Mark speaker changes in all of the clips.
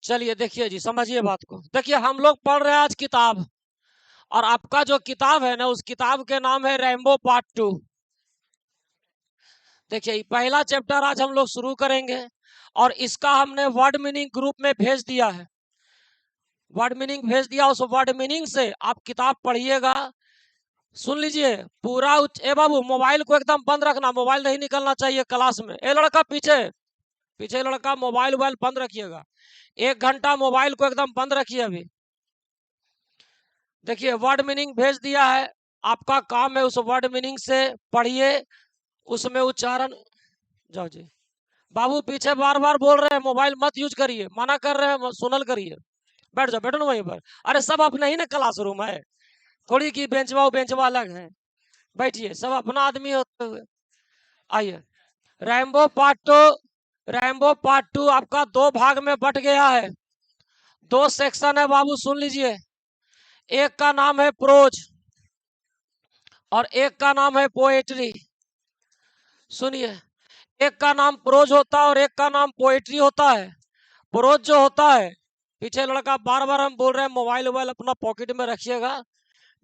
Speaker 1: चलिए देखिए जी, समझिए बात को। देखिए हम लोग पढ़ रहे हैं आज किताब, और आपका जो किताब है ना, उस किताब के नाम है रैम्बो पार्ट 2। देखिए पहला चैप्टर आज हम लोग शुरू करेंगे, और इसका हमने वर्ड मीनिंग ग्रुप में भेज दिया है। वर्ड मीनिंग भेज दिया, उस वर्ड मीनिंग से आप किताब पढ़िएगा। सुन लीजिए पूरा ए बाबू, मोबाइल को एकदम बंद रखना, मोबाइल नहीं निकलना चाहिए क्लास में। ए लड़का पीछे पीछे लड़का, मोबाइल वोबाइल बंद रखिएगा। 1 घंटा मोबाइल को एकदम बंद रखिए अभी। देखिए वर्ड मीनिंग भेज दिया है, आपका काम है उस वर्ड मीनिंग से पढ़िए, उसमें उच्चारण। जाओ जी बाबू, पीछे बार बार बोल रहे हैं मोबाइल मत यूज करिए, मना कर रहे हैं, सुनल करिए। बैठ जाओ, बैठो ना वहीं पर। अरे सब अपना ही ना क्लासरूम है, थोड़ी की बेंचवा अलग है। बैठिए, सब अपना आदमी होते हुए। आइए, Rambo part two. Rambo part 2 आपका 2 भाग में बट गया है। 2 सेक्शन है बाबू, सुन लीजिए। एक का नाम है प्रोज और एक का नाम है पोएट्री। सुनिए, एक का नाम प्रोज होता है और एक का नाम पोएट्री होता है। प्रोज जो होता है, पीछे लड़का बार बार हम बोल रहे हैं मोबाइल वोबाइल अपना पॉकेट में रखिएगा,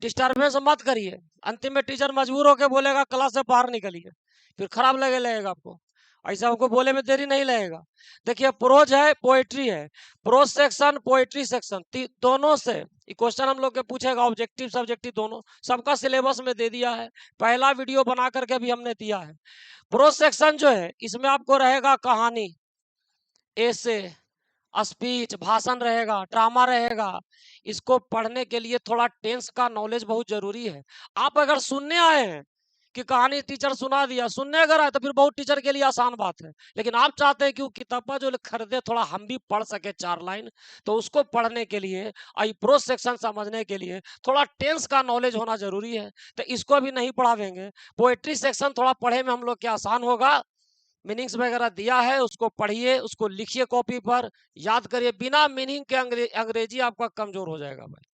Speaker 1: डिस्टर्बेंस मत करिए। अंतिम में टीचर मजबूर होकर बोलेगा क्लास से बाहर निकलिए, फिर खराब लगेगा आपको। ऐसा हमको बोले में देरी नहीं लगेगा। देखिए प्रोज है, पोएट्री है। प्रोज सेक्शन, पोएट्री सेक्शन दोनों से क्वेश्चन हम लोग के पूछेगा, ऑब्जेक्टिव सब्जेक्टिव दोनों। सबका सिलेबस में दे दिया है, पहला वीडियो बना करके भी हमने दिया है। प्रोज सेक्शन जो है, इसमें आपको रहेगा कहानी, ऐसे, स्पीच, भाषण रहेगा, ड्रामा रहेगा। इसको पढ़ने के लिए थोड़ा टेंस का नॉलेज बहुत जरूरी है। आप अगर सुनने आए हैं कि कहानी टीचर सुना दिया, सुनने अगर आए तो फिर बहुत टीचर के लिए आसान बात है। लेकिन आप चाहते हैं कि वो किताबा जो खरीदे, थोड़ा हम भी पढ़ सके 4 लाइन, तो उसको पढ़ने के लिए, आई प्रो सेक्शन समझने के लिए थोड़ा टेंस का नॉलेज होना जरूरी है। तो इसको भी नहीं पढ़ावेंगे। पोएट्री सेक्शन थोड़ा पढ़े में हम लोग के आसान होगा। मीनिंग्स वगैरह दिया है, उसको पढ़िए, उसको लिखिए कॉपी पर, याद करिए। बिना मीनिंग के अंग्रेजी आपका कमजोर हो जाएगा भाई।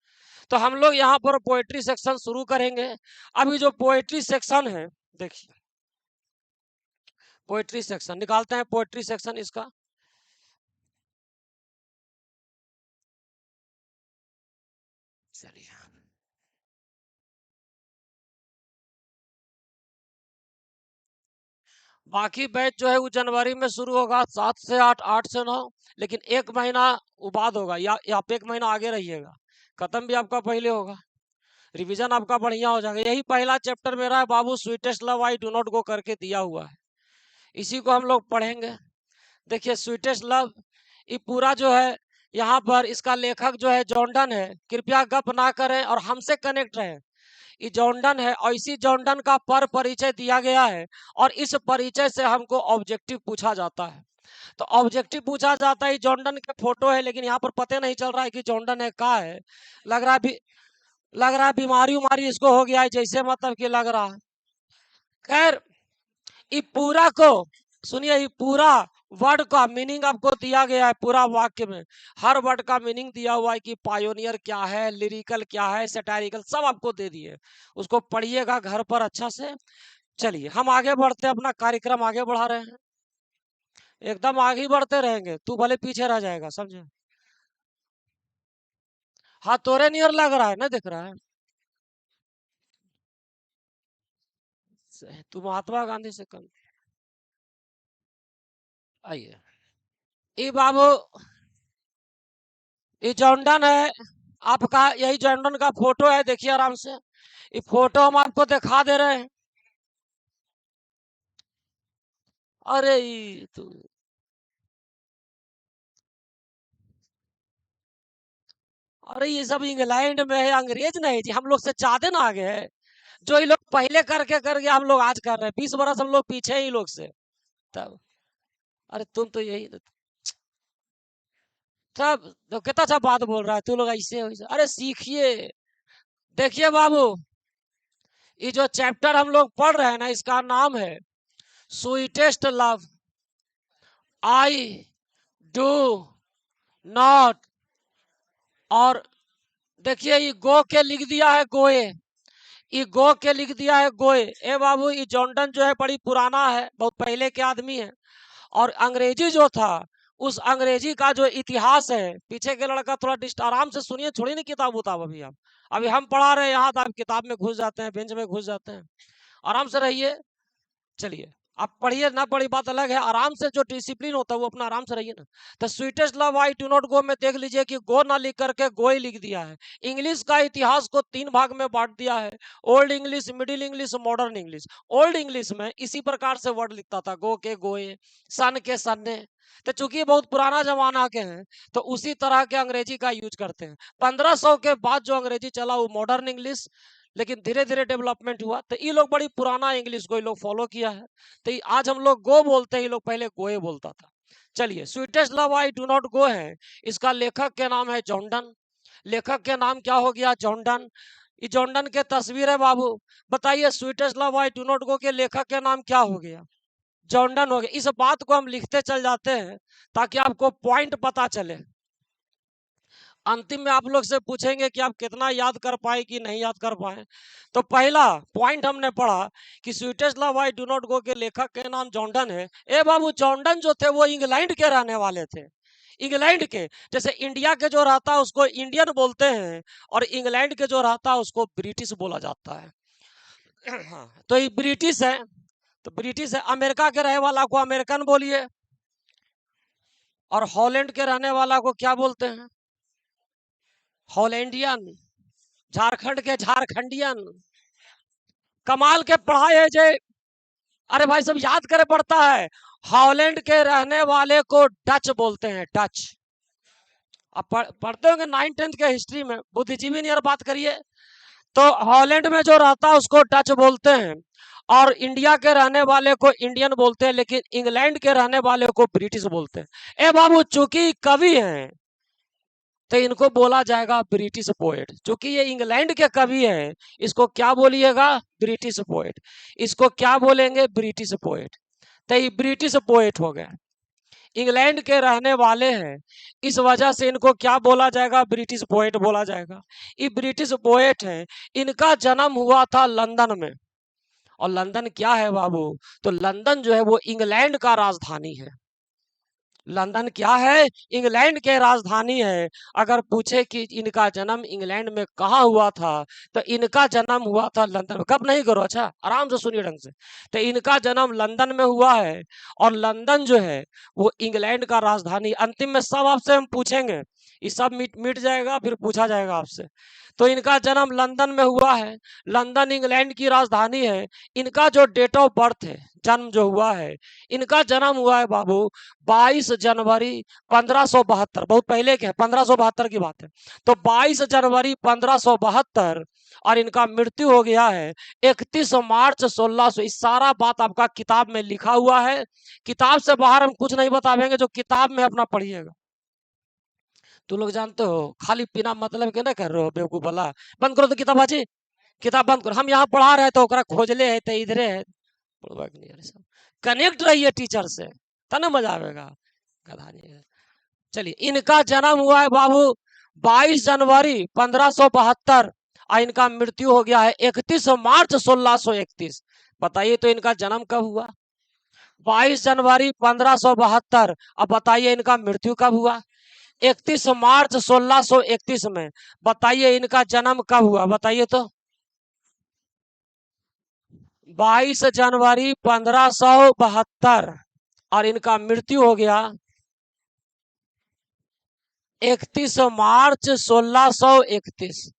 Speaker 1: तो हम लोग यहाँ पर पोएट्री सेक्शन शुरू करेंगे। अभी जो पोएट्री सेक्शन है, देखिए पोएट्री सेक्शन निकालते हैं, पोएट्री सेक्शन इसका। चलिए बाकी बैच जो है वो जनवरी में शुरू होगा, 7 से 8, 8 से 9। लेकिन 1 महीना वो बाद होगा, या आप 1 महीना आगे रहिएगा। खत्म भी आपका पहले होगा, रिवीजन आपका बढ़िया हो जाएगा। यही पहला चैप्टर मेरा है बाबू, sweetest love I do not go करके दिया हुआ है, इसी को हम लोग पढ़ेंगे। देखिए स्वीटेस्ट लव, ये पूरा जो है, यहाँ पर इसका लेखक जो है जॉर्डन है। कृपया गप ना करें और हमसे कनेक्ट रहें। ये जॉर्डन है, और इसी जॉर्डन का पर परिचय दिया गया है, और इस परिचय से हमको ऑब्जेक्टिव पूछा जाता है। तो ऑब्जेक्टिव पूछा जाता है, जॉर्डन के फोटो है, लेकिन यहाँ पर पता नहीं चल रहा है कि जॉर्डन है का है। लग रहा है भी, लग रहा है बीमारी उमारी इसको हो गया है जैसे, मतलब कि लग रहा है। खैर, ये पूरा को सुनिए, ये पूरा वर्ड का मीनिंग आपको दिया गया है पूरा वाक्य में। हर वर्ड का मीनिंग दिया हुआ है कि पायोनियर क्या है, लिरिकल क्या है, सैटारिकल, सब आपको दे दिए। उसको पढ़िएगा घर पर अच्छा से। चलिए हम आगे बढ़ते हैं, अपना कार्यक्रम आगे बढ़ा रहे हैं, एकदम आगे बढ़ते रहेंगे। तू भले पीछे रह जाएगा, समझे। हाँ तोरे नियर लग रहा है ना, दिख रहा है। तू महात्मा गांधी से कम। आइए, ये बाबू, ये जॉर्डन है आपका, यही जॉर्डन का फोटो है, देखिए आराम से। ये फोटो हम आपको दिखा दे रहे हैं। अरे तू, अरे ये सब इंग्लैंड में है, अंग्रेज नहीं जी, हम लोग से ज्यादा ना आगे है। जो ये लोग पहले करके करके हम लोग आज कर रहे हैं, 20 बरस हम लोग पीछे ही लोग से। तब अरे तुम तो यही सब, तो कितना अच्छा बात बोल रहा है तू लोग, ऐसे वैसे। अरे सीखिए। देखिए बाबू, ये जो चैप्टर हम लोग पढ़ रहे हैं ना, इसका नाम है sweetest love I do not. और देखिए ये गो के लिख दिया है गोए, ये गो के लिख दिया है गोए। ए बाबू, ये जॉर्डन जो है बड़ी पुराना है, बहुत पहले के आदमी है। और अंग्रेजी जो था उस अंग्रेजी का जो इतिहास है, पीछे के लड़का थोड़ा आराम से सुनिए, छोड़िए नहीं किताब उताब अभी आप, अभी हम पढ़ा रहे हैं यहाँ, तो आप किताब में घुस जाते हैं, बेंच में घुस जाते हैं। आराम से रहिए। चलिए, आप पढ़िए ना पढ़ी बात अलग है, आराम से जो डिसिप्लिन होता है वो अपना आराम से रहिए ना। तो sweetest love I do not गो में देख लीजिए कि गो ना लिख करके गो ही लिख दिया है। इंग्लिश का इतिहास को 3 भाग में बांट दिया है, old English, middle English, modern English. Old English में इसी प्रकार से वर्ड लिखता था, गो के गोए, सन के सन्ने। तो चूंकि बहुत पुराना जमाना के हैं, तो उसी तरह के अंग्रेजी का यूज करते हैं। 1500 के बाद जो अंग्रेजी चला वो मॉडर्न इंग्लिश, लेकिन धीरे धीरे डेवलपमेंट हुआ, तो ये लोग बड़ी पुराना इंग्लिश को ये लोग फॉलो किया है। तो आज हम लोग गो बोलते हैं, ये लोग पहले गोए बोलता था। चलिए, sweetest love I do not गो है, इसका लेखक के नाम है जॉर्डन। लेखक के नाम क्या हो गया? जॉर्डन। ये जॉर्डन के तस्वीर है बाबू। बताइए, sweetest love I do not go के लेखक के नाम क्या हो गया? जॉर्डन हो गया। इस बात को हम लिखते चल जाते हैं ताकि आपको पॉइंट पता चले। अंतिम में आप लोग से पूछेंगे कि आप कितना याद कर पाए कि नहीं याद कर पाए। तो पहला पॉइंट हमने पढ़ा कि sweetest love I do not go के लेखक के नाम जॉर्डन है। ए बाबू, जॉर्डन जो थे वो इंग्लैंड के रहने वाले थे। इंग्लैंड के, जैसे इंडिया के जो रहता है उसको इंडियन बोलते हैं, और इंग्लैंड के जो रहता है उसको ब्रिटिश बोला जाता है। हाँ, तो ये ब्रिटिश है, तो ब्रिटिश है। अमेरिका के रहने वाला को अमेरिकन बोलिए, और हॉलैंड के रहने वाला को क्या बोलते हैं? हॉलैंडियन। झारखंड के झारखंडियन। कमाल के पढ़ाई है जे। अरे भाई, सब याद करे पड़ता है। हॉलैंड के रहने वाले को डच बोलते हैं, डच। अब पढ़ते होंगे 9th-10th के हिस्ट्री में, बुद्धिजीवी नियर बात करिए। तो हॉलैंड में जो रहता है उसको डच बोलते हैं, और इंडिया के रहने वाले को इंडियन बोलते हैं, लेकिन इंग्लैंड के रहने वाले को ब्रिटिश बोलते हैं। ए बाबू, चूंकि कवि हैं तो इनको बोला जाएगा ब्रिटिश पोएट। क्योंकि ये इंग्लैंड के कवि हैं, इसको क्या बोलिएगा? British poet. इसको क्या बोलेंगे? British poet. तो ये ब्रिटिश पोएट हो गए, इंग्लैंड के रहने वाले हैं, इस वजह से इनको क्या बोला जाएगा? ब्रिटिश पोएट बोला जाएगा। ये ब्रिटिश पोएट है। इनका जन्म हुआ था लंदन में। और लंदन क्या है बाबू? तो लंदन जो है वो इंग्लैंड का राजधानी है। लंदन क्या है? इंग्लैंड के राजधानी है। अगर पूछे कि इनका जन्म इंग्लैंड में कहाँ हुआ था, तो इनका जन्म हुआ था लंदन में। कब नहीं करो, अच्छा आराम से सुनिए ढंग से। तो इनका जन्म लंदन में हुआ है, और लंदन जो है वो इंग्लैंड का राजधानी। अंतिम में सब आपसे हम पूछेंगे, ये सब मिट मिट जाएगा, फिर पूछा जाएगा आपसे। तो इनका जन्म लंदन में हुआ है, लंदन इंग्लैंड की राजधानी है। इनका जो डेट ऑफ बर्थ है, जन्म जो हुआ है, इनका जन्म हुआ है बाबू 22 जनवरी 1572। बहुत पहले के 1572 की बात है। तो 22 जनवरी 1572, और इनका मृत्यु हो गया है 31 मार्च 1600। इस सारा बात आपका किताब में लिखा हुआ है। किताब से बाहर हम कुछ नहीं बतावेंगे, जो किताब में अपना पढ़िएगा। तू लोग जानते हो, खाली बिना मतलब के ना कर रहे हो बेवकूफ वाला। बंद करो तो किताब बाजी, किताब बंद करो। हम यहाँ पढ़ा रहे तो ओकरा खोजले है तो इधरे है। कनेक्ट रहिए टीचर से, तब ना मजा आएगा। गधा नहीं है। चलिए, इनका जन्म हुआ है बाबू 22 जनवरी 1572, और इनका मृत्यु हो गया है 31 मार्च 1631। बताइए, तो इनका जन्म कब हुआ? 22 जनवरी 1572। अब बताइए इनका मृत्यु कब हुआ? 31 मार्च 1631 में। बताइए इनका जन्म कब हुआ? बताइए तो। 22 जनवरी 1572, और इनका मृत्यु हो गया 31 मार्च 1631।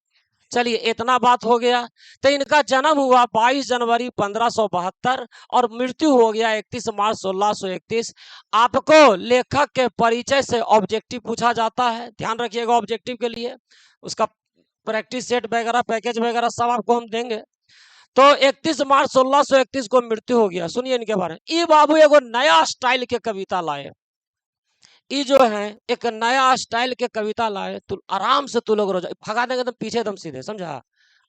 Speaker 1: चलिए, इतना बात हो गया। तो इनका जन्म हुआ 22 जनवरी 1572, और मृत्यु हो गया 31 मार्च 1631। आपको लेखक के परिचय से ऑब्जेक्टिव पूछा जाता है, ध्यान रखिएगा। ऑब्जेक्टिव के लिए उसका प्रैक्टिस सेट वगैरह, पैकेज वगैरह सब आपको हम देंगे। तो 31 मार्च 1631 को मृत्यु हो गया। सुनिए इनके बारे में। ये बाबू एगो नया स्टाइल के कविता लाए। ये जो है एक नया स्टाइल के कविता लाए। तू आराम से, तू लोग रोज भगा देंगे तो पीछे एकदम सीधे, समझा?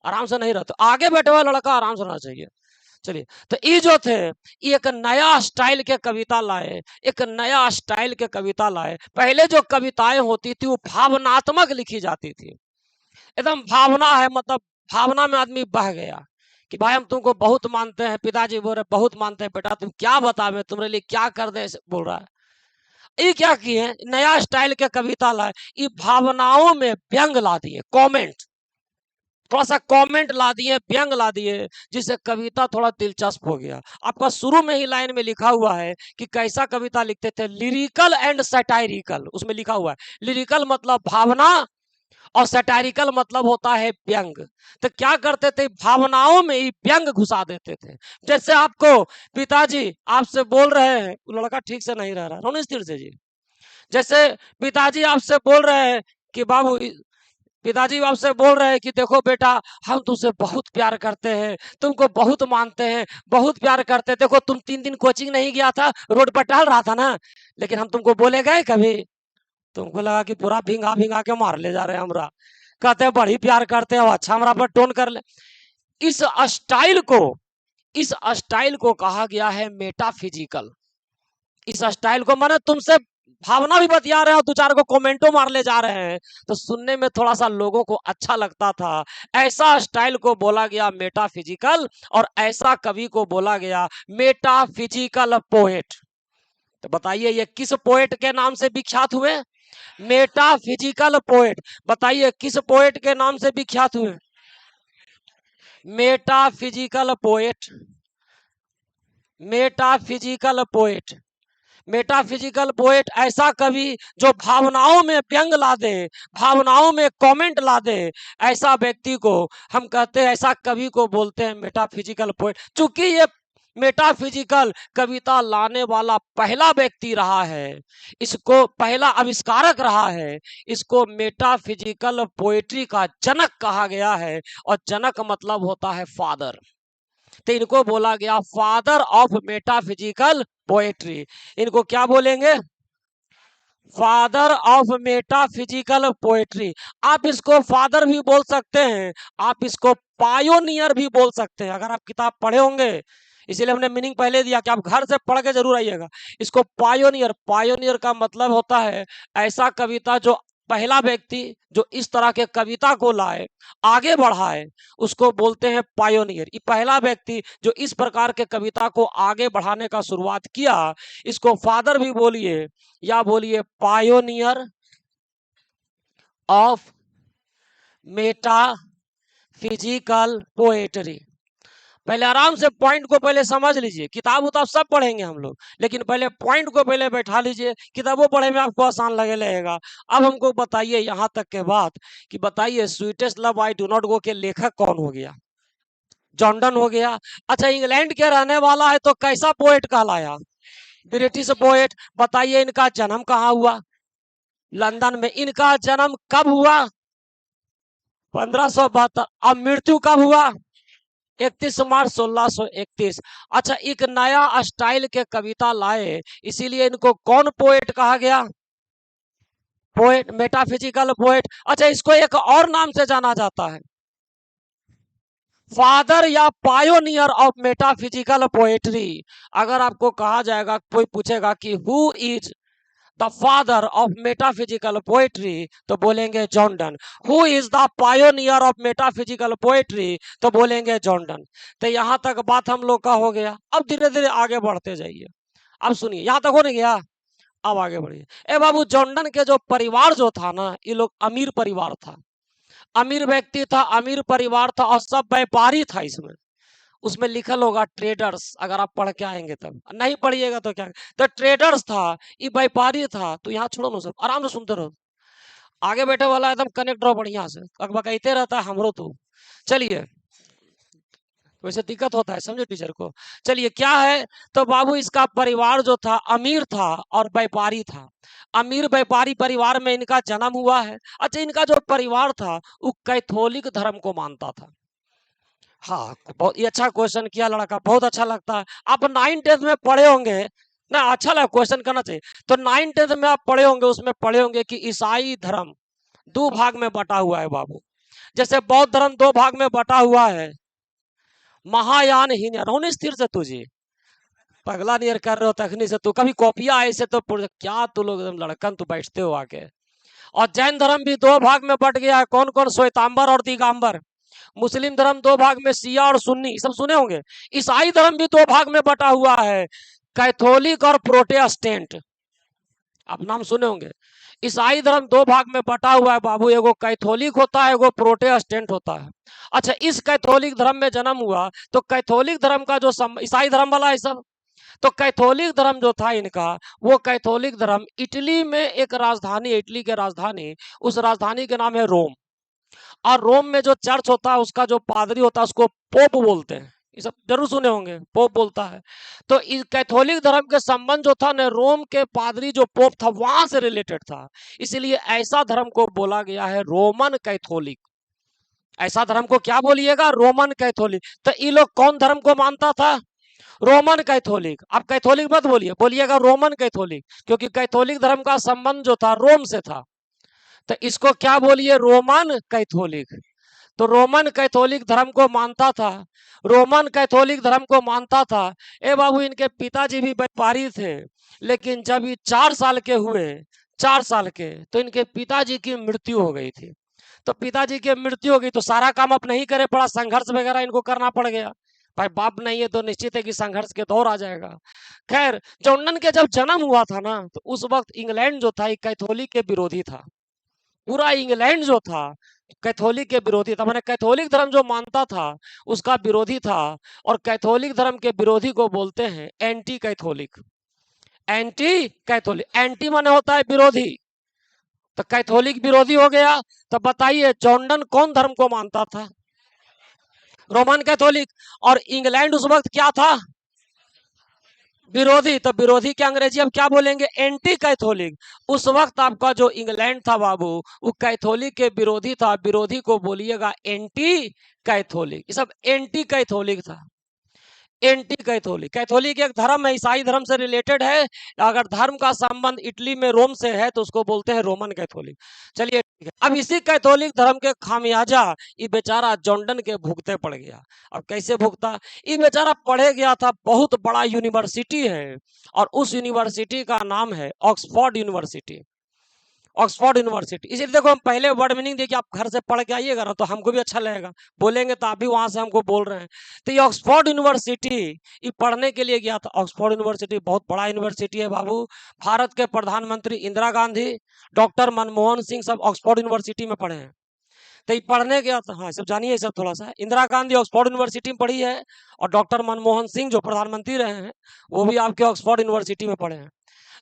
Speaker 1: आराम से नहीं रहते, आगे बैठे हुआ लड़का आराम से रहना चाहिए। चलिए, तो ये जो थे, ये एक नया स्टाइल के कविता लाए, एक नया स्टाइल के कविता लाए। पहले जो कविताएं होती थी वो भावनात्मक लिखी जाती थी, एकदम भावना है, मतलब भावना में आदमी बह गया कि भाई हम तुमको बहुत मानते हैं, पिताजी बोल रहे बहुत मानते हैं, बेटा तुम क्या बतावे, तुम्हारे लिए क्या कर दे, बोल रहा है। ये क्या किए, नया स्टाइल के कविता लाए, ये भावनाओं में व्यंग ला दिए, कमेंट, थोड़ा सा कमेंट ला दिए, व्यंग ला दिए, जिससे कविता थोड़ा दिलचस्प हो गया। आपका शुरू में ही लाइन में लिखा हुआ है कि कैसा कविता लिखते थे, लिरिकल एंड सटायरिकल, उसमें लिखा हुआ है लिरिकल मतलब भावना और सटायरिकल मतलब होता है व्यंग। तो क्या करते थे, भावनाओं में ही व्यंग घुसा देते थे। जैसे आपको पिताजी आपसे बोल रहे हैं, लड़का ठीक से नहीं रह रहा, रोने स्थिर से जी। जैसे पिताजी आपसे बोल रहे हैं कि बाबू, पिताजी आपसे बोल रहे हैं कि देखो बेटा, हम तुमसे बहुत प्यार करते हैं, तुमको बहुत मानते हैं, बहुत प्यार करते हैं। देखो तुम 3 दिन कोचिंग नहीं गया था, रोड पर टहल रहा था ना, लेकिन हम तुमको बोले गए कभी? तुमको लगा कि पूरा भिंगा भिंगा के मार ले जा रहे हैं हमरा, कहते हैं बड़ी प्यार करते हो, अच्छा हमरा पर टोन कर ले। इस स्टाइल को, इस स्टाइल को कहा गया है मेटाफिजिकल। इस स्टाइल को माने तुमसे भावना भी बतिया रहे हैं और 2-4 को कमेंटो मार ले जा रहे हैं, तो सुनने में थोड़ा सा लोगों को अच्छा लगता था। ऐसा स्टाइल को बोला गया मेटाफिजिकल, और ऐसा कवि को बोला गया मेटाफिजिकल पोएट। तो बताइए ये किस पोएट के नाम से विख्यात हुए? Metaphysical poet. बताइए किस पोएट के नाम से विख्यात हुए? Metaphysical poet. Metaphysical poet. Metaphysical poet ऐसा कवि जो भावनाओं में व्यंग ला दे, भावनाओं में कमेंट ला दे, ऐसा व्यक्ति को हम कहते हैं, ऐसा कवि को बोलते हैं मेटाफिजिकल पोएट। चूंकि ये मेटाफिजिकल कविता लाने वाला पहला व्यक्ति रहा है, इसको पहला आविष्कारक रहा है, इसको मेटाफिजिकल पोएट्री का जनक कहा गया है। और जनक मतलब होता है फादर, तो इनको बोला गया फादर ऑफ मेटाफिजिकल पोएट्री। इनको क्या बोलेंगे? Father of metaphysical poetry. आप इसको फादर भी बोल सकते हैं, आप इसको पायोनियर भी बोल सकते हैं। अगर आप किताब पढ़े होंगे, इसीलिए हमने मीनिंग पहले दिया कि आप घर से पढ़ के जरूर आइएगा। इसको पायोनियर, पायोनियर का मतलब होता है ऐसा कविता जो पहला व्यक्ति जो इस तरह के कविता को लाए, आगे बढ़ाए, उसको बोलते हैं पायोनियर। ये पहला व्यक्ति जो इस प्रकार के कविता को आगे बढ़ाने का शुरुआत किया, इसको फादर भी बोलिए या बोलिए पायोनियर ऑफ मेटाफिजिकल पोएट्री। पहले आराम से पॉइंट को पहले समझ लीजिए। किताब उताब सब पढ़ेंगे हम लोग, लेकिन पहले पॉइंट को पहले बैठा लीजिए। किताबों पढ़े में आपको आसान लगे लगेगा। अब हमको बताइए यहाँ तक के बात कि बताइए sweetest love I do not go के लेखक कौन हो गया? जॉन डन हो गया। अच्छा, इंग्लैंड के रहने वाला है तो कैसा पोएट कहलाया? British poet. बताइए इनका जन्म कहाँ हुआ? लंदन में। इनका जन्म कब हुआ? 1572। अब मृत्यु कब हुआ? 31 मार्च 1631। अच्छा, एक नया स्टाइल के कविता लाए, इसीलिए इनको कौन पोएट कहा गया? Poet, metaphysical poet. अच्छा, इसको एक और नाम से जाना जाता है, फादर या पायोनियर ऑफ मेटाफिजिकल पोएट्री। अगर आपको कहा जाएगा, कोई पूछेगा कि who is the father of metaphysical poetry, तो बोलेंगे John Donne. Who is the pioneer of metaphysical poetry, तो बोलेंगे जॉन डन। तो यहां तक बात हम लोग का हो गया। अब धीरे धीरे आगे बढ़ते जाइए। अब सुनिए, यहां तक हो नहीं गया, अब आगे बढ़िए। ए बाबू, जॉन डन के जो परिवार जो था ना, ये लोग अमीर परिवार था, अमीर व्यक्ति था, अमीर परिवार था, और सब व्यापारी था। इसमें उसमें लिखल होगा ट्रेडर्स, अगर आप पढ़ के आएंगे तब, नहीं पढ़िएगा तो क्या। तो ट्रेडर्स था, ये व्यापारी था। तो यहाँ छोड़ो ना, सब आराम से सुनते रहो। आगे बैठे वाला एकदम कनेक्ट रहो बढ़िया से, कहते रहता है हमरो तो। चलिए, वैसे दिक्कत होता है, समझो टीचर को। चलिए क्या है, तो बाबू इसका परिवार जो था अमीर था और व्यापारी था। अमीर व्यापारी परिवार में इनका जन्म हुआ है। अच्छा, इनका जो परिवार था वो कैथोलिक धर्म को मानता था। हाँ, बहुत ही अच्छा क्वेश्चन किया लड़का, बहुत अच्छा लगता है। आप 9th-10th में पढ़े होंगे ना, अच्छा लगा, क्वेश्चन करना चाहिए। तो 9th-10th में आप पढ़े होंगे, उसमें पढ़े होंगे कि ईसाई धर्म 2 भाग में बटा हुआ है बाबू। जैसे बौद्ध धर्म 2 भाग में बटा हुआ है, महायान हीन। रोने स्थिर से तुझे पगला नियर कर रहे हो तखनी से, तू कभी कॉपिया ऐसे तो क्या तू लोग एकदम लड़कन तू बैठते हो आके। और जैन धर्म भी 2 भाग में बट गया है, कौन कौन? श्वेतांबर और दिगंबर। मुस्लिम धर्म 2 भाग में, शिया और सुन्नी, सब सुने होंगे। ईसाई धर्म भी 2 भाग में बटा हुआ है, कैथोलिक और प्रोटेस्टेंट। आप नाम सुने होंगे। ईसाई धर्म दो भाग में बटा हुआ है बाबू, एगो कैथोलिक होता है, एगो प्रोटेस्टेंट होता है। अच्छा, इस कैथोलिक धर्म में जन्म हुआ तो कैथोलिक धर्म का जो ईसाई धर्म वाला है सब, तो कैथोलिक धर्म जो था इनका, वो कैथोलिक धर्म इटली में एक राजधानी, इटली के राजधानी, उस राजधानी के नाम है रोम। और रोम में जो चर्च होता है उसका जो पादरी होता है उसको पोप बोलते हैं, ये सब जरूर सुने होंगे, पोप बोलता है। तो इस कैथोलिक धर्म के संबंध जो था ना, रोम के पादरी जो पोप था वहां से रिलेटेड था, इसलिए ऐसा धर्म को बोला गया है रोमन कैथोलिक। ऐसा धर्म को क्या बोलिएगा? Roman Catholic. तो ये लोग कौन धर्म को मानता था? Roman Catholic. आप कैथोलिक मत बोलिए, बोलिएगा रोमन कैथोलिक, क्योंकि कैथोलिक धर्म का संबंध जो था रोम से था। तो इसको क्या बोलिए? Roman Catholic. तो रोमन कैथोलिक धर्म को मानता था, रोमन कैथोलिक धर्म को मानता था। ए बाबू, इनके पिताजी भी व्यापारी थे, लेकिन जब ये 4 साल के हुए, 4 साल के, तो इनके पिताजी की मृत्यु हो गई थी। तो पिताजी की मृत्यु हो गई तो सारा काम अब नहीं करे पड़ा, संघर्ष वगैरह इनको करना पड़ गया। भाई बाप नहीं है तो निश्चित है कि संघर्ष के दौर आ जाएगा। खैर, जॉर्डन के जब जन्म हुआ था ना, तो उस वक्त इंग्लैंड जो था कैथोलिक के विरोधी था। पूरा इंग्लैंड जो था कैथोलिक के विरोधी था, मैंने कैथोलिक धर्म जो मानता था उसका विरोधी था। और कैथोलिक धर्म के विरोधी को बोलते हैं anti Catholic. Anti Catholic, anti माने होता है विरोधी, तो कैथोलिक विरोधी हो गया। तो बताइए जॉर्डन कौन धर्म को मानता था? Roman Catholic. और इंग्लैंड उस वक्त क्या था? विरोधी। तो विरोधी के अंग्रेजी अब क्या बोलेंगे? Anti Catholic. उस वक्त आपका जो इंग्लैंड था बाबू, वो कैथोलिक के विरोधी था, विरोधी को बोलिएगा एंटी कैथोलिक। ये सब एंटी कैथोलिक था, एंटी कैथोलिक। कैथोलिक एक धर्म है, ईसाई धर्म से रिलेटेड है। अगर धर्म का संबंध इटली में रोम से है तो उसको बोलते हैं रोमन कैथोलिक। चलिए ठीक है। अब इसी कैथोलिक धर्म के खामियाजा ये बेचारा जॉर्डन के भुगते पड़ गया। अब कैसे भुगता? ये बेचारा पढ़े गया था, बहुत बड़ा यूनिवर्सिटी है, और उस यूनिवर्सिटी का नाम है ऑक्सफोर्ड यूनिवर्सिटी। Oxford university. इसीलिए देखो, हम पहले वर्ड मीनिंग देखिए, आप घर से पढ़ के आइएगा ना तो हमको भी अच्छा लगेगा, बोलेंगे तो आप भी वहां से हमको बोल रहे हैं। तो ये ऑक्सफोर्ड यूनिवर्सिटी ये पढ़ने के लिए गया था। ऑक्सफोर्ड यूनिवर्सिटी बहुत बड़ा यूनिवर्सिटी है बाबू। भारत के प्रधानमंत्री इंदिरा गांधी, डॉक्टर मनमोहन सिंह सब ऑक्सफोर्ड यूनिवर्सिटी में पढ़े हैं। तो ये पढ़ने गया था। हाँ, सब जानिए सब थोड़ा सा। इंदिरा गांधी ऑक्सफोर्ड यूनिवर्सिटी में पढ़ी है, और डॉक्टर मनमोहन सिंह जो प्रधानमंत्री रहे हैं वो भी आपके ऑक्सफोर्ड यूनिवर्सिटी में पढ़े हैं।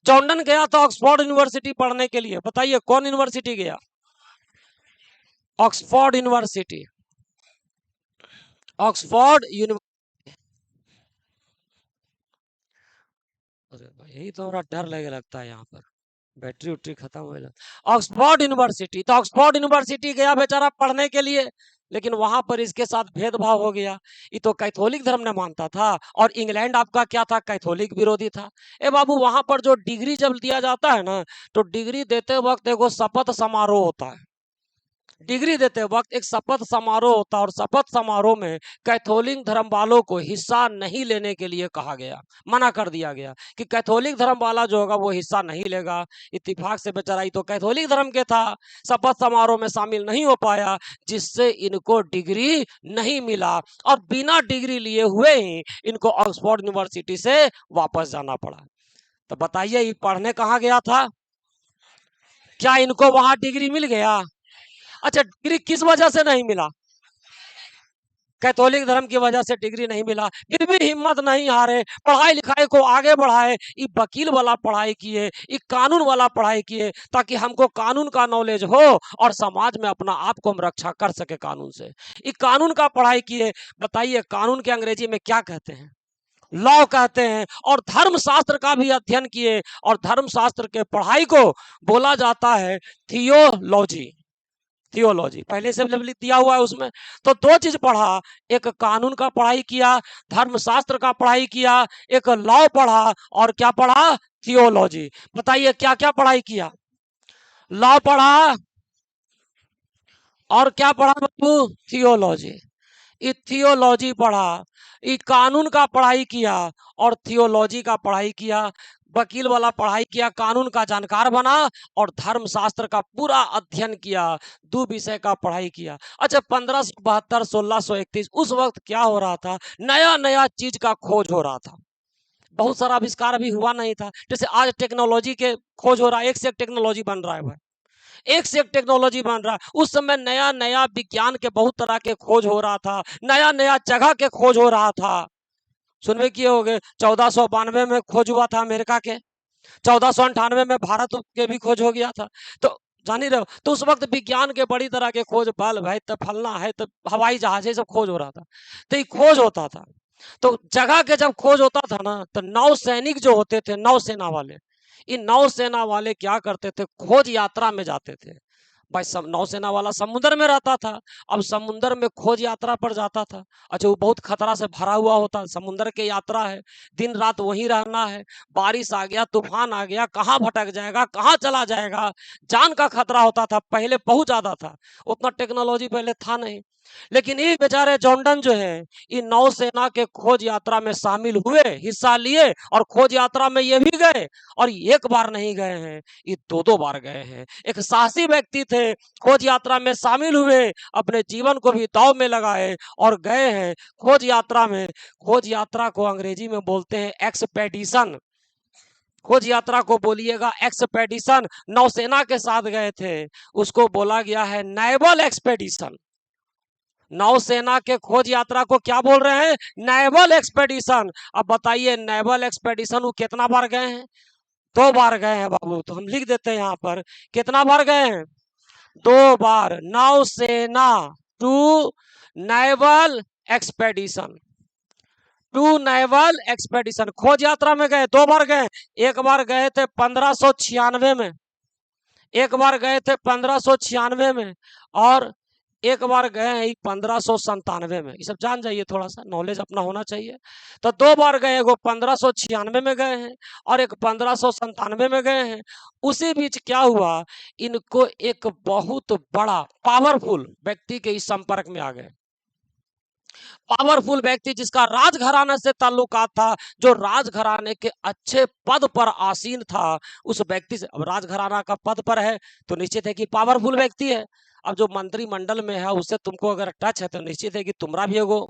Speaker 1: जॉर्डन गया था ऑक्सफोर्ड यूनिवर्सिटी पढ़ने के लिए। बताइए कौन यूनिवर्सिटी गया? Oxford university. Oxford university. अरे भाई, यही तो थोड़ा डर लगे लगता है, यहाँ पर बैटरी उटरी खत्म हो जाता। Oxford university. तो ऑक्सफोर्ड यूनिवर्सिटी गया बेचारा पढ़ने के लिए, लेकिन वहां पर इसके साथ भेदभाव हो गया। ये तो कैथोलिक धर्म ने मानता था, और इंग्लैंड आपका क्या था? कैथोलिक विरोधी था। ए बाबू, वहां पर जो डिग्री जब दिया जाता है ना, तो डिग्री देते वक्त एगो शपथ समारोह होता है। डिग्री देते वक्त एक शपथ समारोह होता है, और शपथ समारोह में कैथोलिक धर्म वालों को हिस्सा नहीं लेने के लिए कहा गया, मना कर दिया गया कि कैथोलिक धर्म वाला जो होगा वो हिस्सा नहीं लेगा। इत्तेफाक से बेचारा ही तो कैथोलिक धर्म के था, शपथ समारोह में शामिल नहीं हो पाया, जिससे इनको डिग्री नहीं मिला, और बिना डिग्री लिए हुए ही इनको ऑक्सफोर्ड यूनिवर्सिटी से वापस जाना पड़ा। तो बताइए ये पढ़ने कहाँ गया था? क्या इनको वहां डिग्री मिल गया? अच्छा, डिग्री किस वजह से नहीं मिला? कैथोलिक धर्म की वजह से डिग्री नहीं मिला। फिर भी हिम्मत नहीं हारे, पढ़ाई लिखाई को आगे बढ़ाए। ये वकील वाला पढ़ाई किए, ये कानून वाला पढ़ाई किए, ताकि हमको कानून का नॉलेज हो और समाज में अपना आप को हम रक्षा कर सके कानून से। ये कानून का पढ़ाई किए। बताइए कानून के अंग्रेजी में क्या कहते हैं? लॉ कहते हैं। और धर्मशास्त्र का भी अध्ययन किए, और धर्मशास्त्र के पढ़ाई को बोला जाता है थियोलॉजी। थियोलॉजी पहले से लिख दिया हुआ है उसमें। तो दो चीज पढ़ा, एक कानून का पढ़ाई किया, धर्मशास्त्र का पढ़ाई किया, एक लॉ पढ़ा, और क्या पढ़ा? थियोलॉजी। बताइए क्या क्या पढ़ाई किया? लॉ पढ़ा, और क्या पढ़ा बाबू? थियोलॉजी। ये थियोलॉजी पढ़ा, ये कानून का पढ़ाई किया, और थियोलॉजी का पढ़ाई किया। वकील वाला पढ़ाई किया, कानून का जानकार बना, और धर्मशास्त्र का पूरा अध्ययन किया। दो विषय का पढ़ाई किया। अच्छा, 1572 1631 उस वक्त क्या हो रहा था? नया नया चीज का खोज हो रहा था। बहुत सारा आविष्कार अभी हुआ नहीं था। जैसे आज टेक्नोलॉजी के खोज हो रहा है, एक से एक टेक्नोलॉजी बन रहा है भाई, एक से एक टेक्नोलॉजी बन रहा है। उस समय नया नया विज्ञान के बहुत तरह के खोज हो रहा था, नया नया जगह के खोज हो रहा था। सुनवे किए होंगे 1492 में खोज हुआ था अमेरिका के, 1498 में भारत के भी खोज हो गया था। तो जान ही रहे हो, तो उस वक्त विज्ञान के बड़ी तरह के खोज, बल्ब है तो फलना है तो हवाई जहाज है, सब खोज हो रहा था। तो ये खोज होता था। तो जगह के जब खोज होता था ना, तो नौसैनिक जो होते थे, नौसेना वाले, इन नौसेना वाले क्या करते थे, खोज यात्रा में जाते थे भाई। सब नौसेना वाला समुद्र में रहता था, अब समुद्र में खोज यात्रा पर जाता था। अच्छा, वो बहुत खतरा से भरा हुआ होता, समुद्र की यात्रा है, दिन रात वहीं रहना है, बारिश आ गया, तूफान आ गया, कहाँ भटक जाएगा, कहाँ चला जाएगा, जान का खतरा होता था। पहले बहुत ज्यादा था, उतना टेक्नोलॉजी पहले था नहीं। लेकिन ये बेचारे जॉर्डन जो है, ये नौसेना के खोज यात्रा में शामिल हुए, हिस्सा लिए, और खोज यात्रा में ये भी गए। और एक बार नहीं गए हैं, ये दो दो बार गए हैं। एक साहसी व्यक्ति थे, खोज यात्रा में शामिल हुए, अपने जीवन को भी दांव में लगाए और गए हैं खोज यात्रा में। खोज यात्रा को अंग्रेजी में बोलते हैं एक्सपेडिशन। खोज यात्रा को बोलिएगा एक्सपेडिशन। नौसेना के साथ गए थे, उसको बोला गया है नेवल एक्सपेडिशन। नौसेना के खोज यात्रा को क्या बोल रहे हैं, नेवल एक्सपेडिशन। अब बताइए नेवल एक्सपेडिशन वो कितना बार गए हैं, दो बार गए हैं बाबू। तो हम लिख देते हैं यहाँ पर, कितना बार गए हैं, दो बार। नौसेना two naval expedition, two naval expedition, खोज यात्रा में गए, दो बार गए। एक बार गए थे 1596 में, एक बार गए थे 1596 में, और एक बार गए हैं 1597 में। ये सब जान जाइए, थोड़ा सा नॉलेज अपना होना चाहिए। तो दो बार गए, एगो 1596 में गए हैं और एक 1597 में गए हैं। उसी बीच क्या हुआ, इनको एक बहुत बड़ा पावरफुल व्यक्ति के इस संपर्क में आ गए। पावरफुल व्यक्ति जिसका राजघराने से ताल्लुकात था, जो राजघराने के अच्छे पद पर आसीन था, उस व्यक्ति से। अब राजघराना का पद पर है तो निश्चित है कि पावरफुल व्यक्ति है। अब जो मंत्रिमंडल में है उससे तुमको अगर टच है तो निश्चित है कि तुम्हारा भी एगो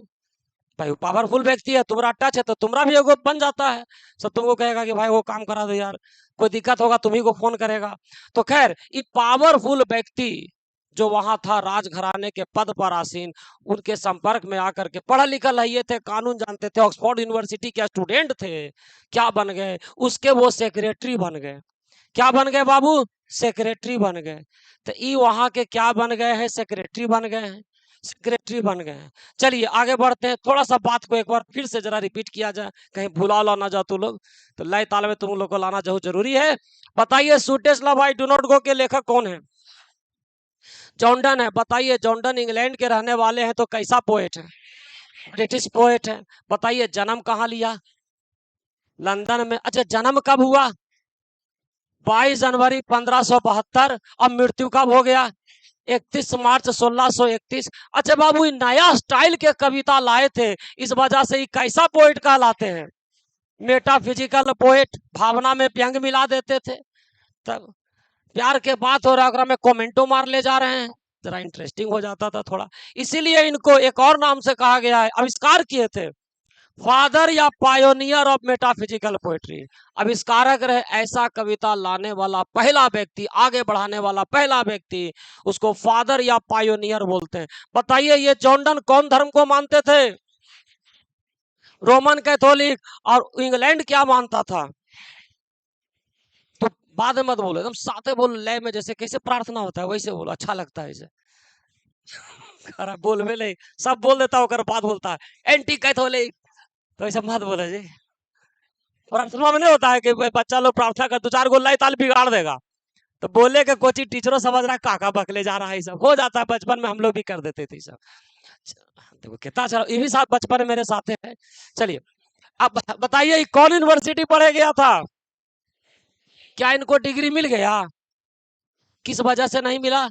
Speaker 1: भाई पावरफुल व्यक्ति है, तुम्हारा टच है तो तुम्हारा भी एगो बन जाता है। सब तुमको कहेगा कि भाई वो काम करा दो यार, कोई दिक्कत होगा तुम्ही को फोन करेगा। तो खैर, ये पावरफुल व्यक्ति जो वहां था राजघराने के पद पर आसीन, उनके संपर्क में आकर के, पढ़ा लिखा ये थे, कानून जानते थे, ऑक्सफोर्ड यूनिवर्सिटी के स्टूडेंट थे, क्या बन गए, उसके वो सेक्रेटरी बन गए। क्या बन गए बाबू, सेक्रेटरी बन गए। तो ये वहां के क्या बन गए हैं, सेक्रेटरी बन गए हैं, सेक्रेटरी बन गए हैं। चलिए आगे बढ़ते हैं, थोड़ा सा बात को एक बार फिर से जरा रिपीट किया जाए, कहीं भुला ला ना जाओ तुम लोग। तो लय ताल में तुम लोग को लाना बहुत जरूरी है। बताइए sweetest love I do not go के लेखक कौन है, जॉर्डन है। बताइए जॉर्डन इंग्लैंड के रहने वाले हैं, तो कैसा पोएट है, ब्रिटिश पोएट है। बताइए जन्म कहाँ लिया, लंदन में। अच्छा जन्म कब हुआ, 22 जनवरी 1572। अब मृत्यु कब हो गया, 31 मार्च 1631। अच्छा बाबू, ये नया स्टाइल के कविता लाए थे, इस वजह से ये कैसा पोएट कहलाते हैं, मेटाफिजिकल पोएट। भावना में व्यंग मिला देते थे, तब प्यार के बात हो रहा है में कमेंटो मार ले जा रहे हैं, जरा इंटरेस्टिंग हो जाता था थोड़ा। इसीलिए इनको एक और नाम से कहा गया है, आविष्कार किए थे, फादर या पायोनियर ऑफ मेटाफिजिकल पोएट्री। आविष्कारक रहे ऐसा कविता लाने वाला पहला व्यक्ति, आगे बढ़ाने वाला पहला व्यक्ति, उसको फादर या पायोनियर बोलते हैं। बताइए ये जॉर्डन कौन धर्म को मानते थे, रोमन कैथोलिक। और इंग्लैंड क्या मानता था, तो बाद में मत बोलो, एकदम साथे बोलो, लय में, जैसे कैसे प्रार्थना होता है वैसे बोलो, अच्छा लगता है इसे। अरे बोल में नहीं, सब बोल देता होकर बात बोलता है एंटी कैथोलिक, तो ऐसा मत बोलो जी। प्रार्थना में नहीं होता है कि बच्चा लोग प्रार्थना कर, दो चार गो लाई ताल बिगाड़ देगा, तो बोले कि कोची टीचरों समझ रहा है काका बकले जा रहा है, सब हो जाता है। बचपन में हम लोग भी कर देते थे सब। देखो कितना अच्छा, ये भी साथ बचपन में मेरे साथ है। चलिए अब बताइए कौन यूनिवर्सिटी पढ़े गया था, क्या इनको डिग्री मिल गया, किस वजह से नहीं मिला,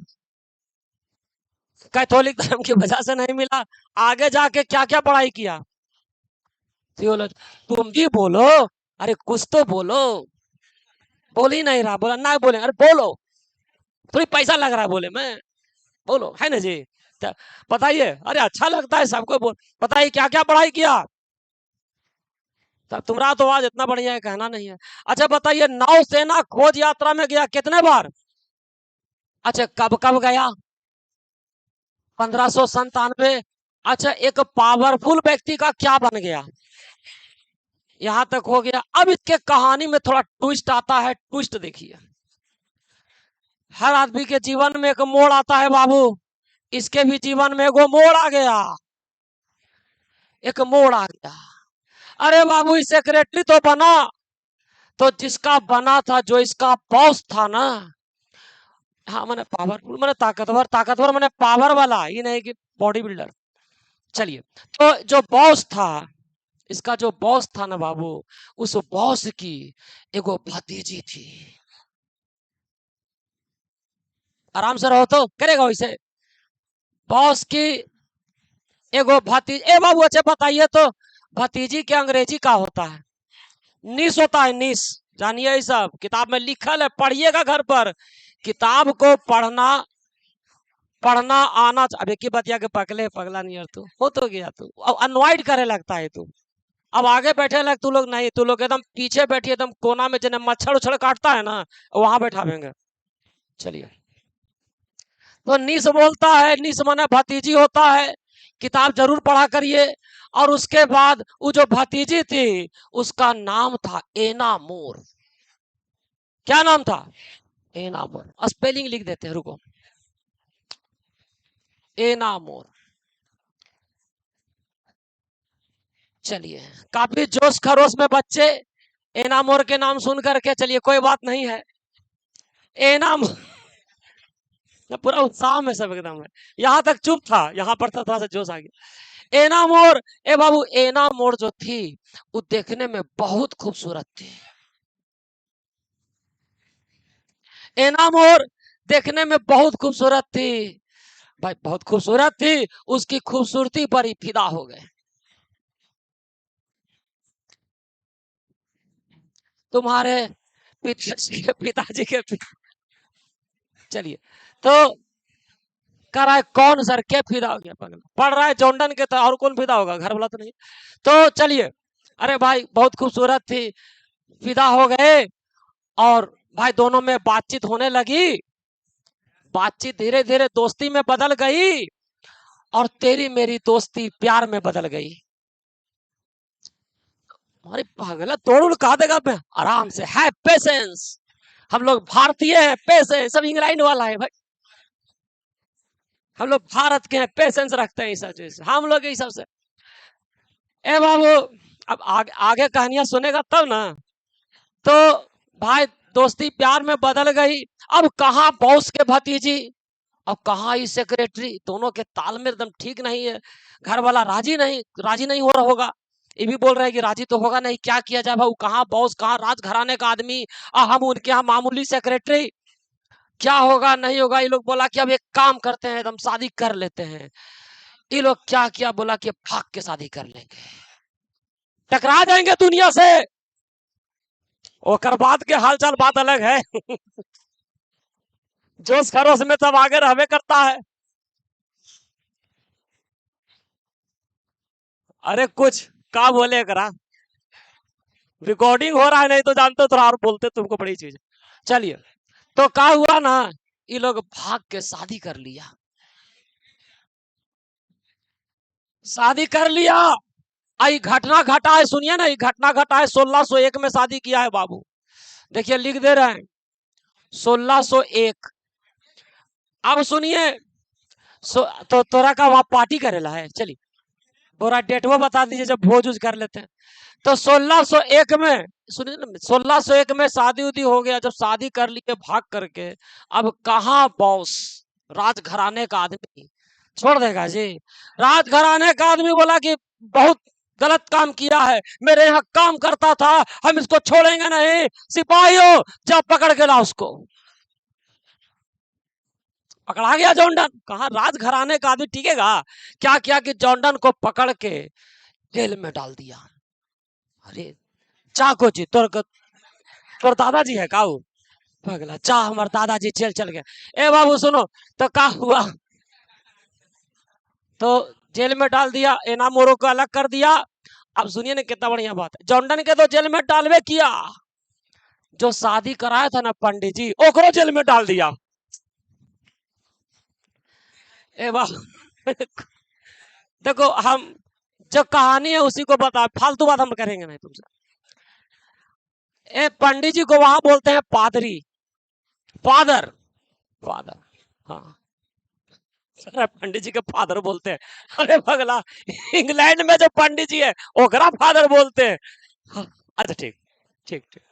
Speaker 1: कैथोलिक धर्म की वजह से नहीं मिला। आगे जाके क्या क्या पढ़ाई किया, थियोलॉजी। तुम भी बोलो, अरे कुछ तो बोलो, बोल ही नहीं रहा, बोला ना बोले, अरे बोलो, थोड़ी पैसा लग रहा है बोले में, बोलो, है ना जी। बताइए, अरे अच्छा लगता है सबको बोल। बताइए क्या क्या पढ़ाई किया, तब तुम्हारा तो आवाज इतना बढ़िया है, कहना नहीं है। अच्छा बताइए, नौसेना खोज यात्रा में गया कितने बार? अच्छा कब कब गया? 1597। अच्छा, एक पावरफुल व्यक्ति का क्या बन गया? यहां तक हो गया। अब इसके कहानी में थोड़ा ट्विस्ट आता है, ट्विस्ट देखिए। हर आदमी के जीवन में एक मोड़ आता है बाबू, इसके भी जीवन में एगो मोड़ आ गया, एक मोड़ आ गया। अरे बाबू, इस सेक्रेटरी तो बना, तो जिसका बना था, जो इसका बॉस था ना, हाँ मैंने पावरफुल, मैंने ताकतवर, ताकतवर मैंने पावर वाला, ये नहीं कि बॉडी बिल्डर। चलिए, तो जो बॉस था, इसका जो बॉस था ना बाबू, उस बॉस की एगो भतीजी थी। आराम से रहो तो करेगा वैसे। बॉस की एगो भतीजी, ए बाबू अच्छा बताइए तो, भतीजी के अंग्रेजी का होता है? निस होता है, निस। जानिए ये सब किताब में लिखल है, पढ़िएगा घर पर। किताब को पढ़ना, पढ़ना आना। अब एक ही बतिया के पकले पगला नहीं, तू हो तो गया, तू अब अनवाइड करे लगता है तू। अब आगे बैठे लग तू लोग नहीं, तू लोग एकदम पीछे बैठिए, एकदम कोना में, जने मच्छर उछड़ काटता है ना, वहां बैठावेंगे। चलिए, तो निस बोलता है, निस माने भतीजी होता है। किताब जरूर पढ़ा करिए। और उसके बाद वो जो भतीजी थी, उसका नाम था एना मोर। क्या नाम था? एना मोर। स्पेलिंग लिख देते हैं, रुको। एना मोर। चलिए, काफी जोश खरोश में बच्चे एना मोर के नाम सुन करके, चलिए कोई बात नहीं है। एना मोर, पूरा उत्साह में सब एकदम है। यहां तक चुप था, यहां पर था थोड़ा सा जोश आ गया। एना मोर, ए बाबू, एना मोर जो थी, वो देखने में बहुत खूबसूरत थी। एना मोर देखने में बहुत खूबसूरत थी भाई, बहुत खूबसूरत थी। उसकी खूबसूरती पर ही फिदा हो गए। तुम्हारे पिताजी के चलिए, तो कह रहा है कौन सर क्या फिदा हो गया? पगला पढ़ रहा है जॉर्डन के, तो और कौन फिदा होगा? घर वाला तो नहीं। तो चलिए, अरे भाई बहुत खूबसूरत थी, फिदा हो गए। और भाई दोनों में बातचीत होने लगी। बातचीत धीरे धीरे दोस्ती में बदल गई, और तेरी मेरी दोस्ती प्यार में बदल गई। अरे पागल, तोड़ कहा देगा मैं, आराम से है पेशेंस। हम लोग भारतीय हैं, पेशेंस। सब इंग्लैंड वाला है भाई, हम लोग भारत के हैं, पेशेंस रखते हैं इस सब चीज, हम लोग इस सबसे। ए बाबू, अब आगे कहानियां सुनेगा तब ना। तो भाई दोस्ती प्यार में बदल गई। अब कहाँ बॉस के भतीजी, अब कहाँ ही सेक्रेटरी, दोनों के तालमेल एकदम ठीक नहीं है। घर वाला राजी नहीं हो रहा होगा। ये भी बोल रहे हैं कि राजी तो होगा नहीं, क्या किया जाए भाई, कहाँ बॉस, कहाँ राजघराने का आदमी, हम उनके यहाँ मामूली सेक्रेटरी। क्या होगा नहीं होगा। ये लोग बोला कि अब एक काम करते हैं, एकदम शादी कर लेते हैं। ये लोग क्या किया, बोला कि भाग के शादी कर लेंगे, टकरा जाएंगे दुनिया से। और बाद के हालचाल बात अलग है। जोश खरोश में तब आगे रहवे करता है। अरे कुछ का बोले करा, रिकॉर्डिंग हो रहा है, नहीं तो जानते थोड़ा और बोलते तुमको बड़ी चीज। चलिए, तो क्या हुआ ना, ये लोग भाग के शादी कर लिया। शादी कर लिया। आई घटना घटा है, सुनिए ना, ये घटना घटा है 1601 में शादी किया है बाबू। देखिए लिख दे रहे हैं, 1601। अब सुनिए, तो तोरा का वहां पार्टी करेला है, चलिए पूरा डेट वो बता दीजिए जब भोज उज कर लेते हैं। तो 1601 में, सुनिए ना, 1601 में शादी उदी हो गया। जब शादी कर लिए भाग करके, अब कहाँ बॉस, राजघराने का आदमी छोड़ देगा जी? राजघराने का आदमी बोला कि बहुत गलत काम किया है, मेरे यहाँ काम करता था, हम इसको छोड़ेंगे नहीं। सिपाहियों, जब पकड़ के ला उसको। पकड़ा गया जॉर्डन, कहा राजघराने का आदमी टिकेगा? क्या किया कि जॉर्डन को पकड़ के जेल में डाल दिया। अरे चाको जी, तोर दादाजी है काऊ? पगला चा, हमारे दादाजी जेल चल गए। ए बाबू सुनो, तो क्या हुआ, तो जेल में डाल दिया, एनामोरो को अलग कर दिया। अब सुनिए ना कितना बढ़िया बात है। जॉर्डन के तो जेल में डालवे किया, जो शादी कराया था ना पंडित जी, ओकरो जेल में डाल दिया। ए वाह देखो, हम जो कहानी है उसी को बता, फालतू बात हम करेंगे नहीं तुमसे। ए पंडित जी को वहां बोलते हैं पादरी, फादर, फादर। हाँ, अरे पंडित जी के फादर बोलते हैं। अरे पगला, इंग्लैंड में जो पंडित जी है ओकरा फादर बोलते हैं। हाँ, अच्छा ठीक, ठीक ठीक।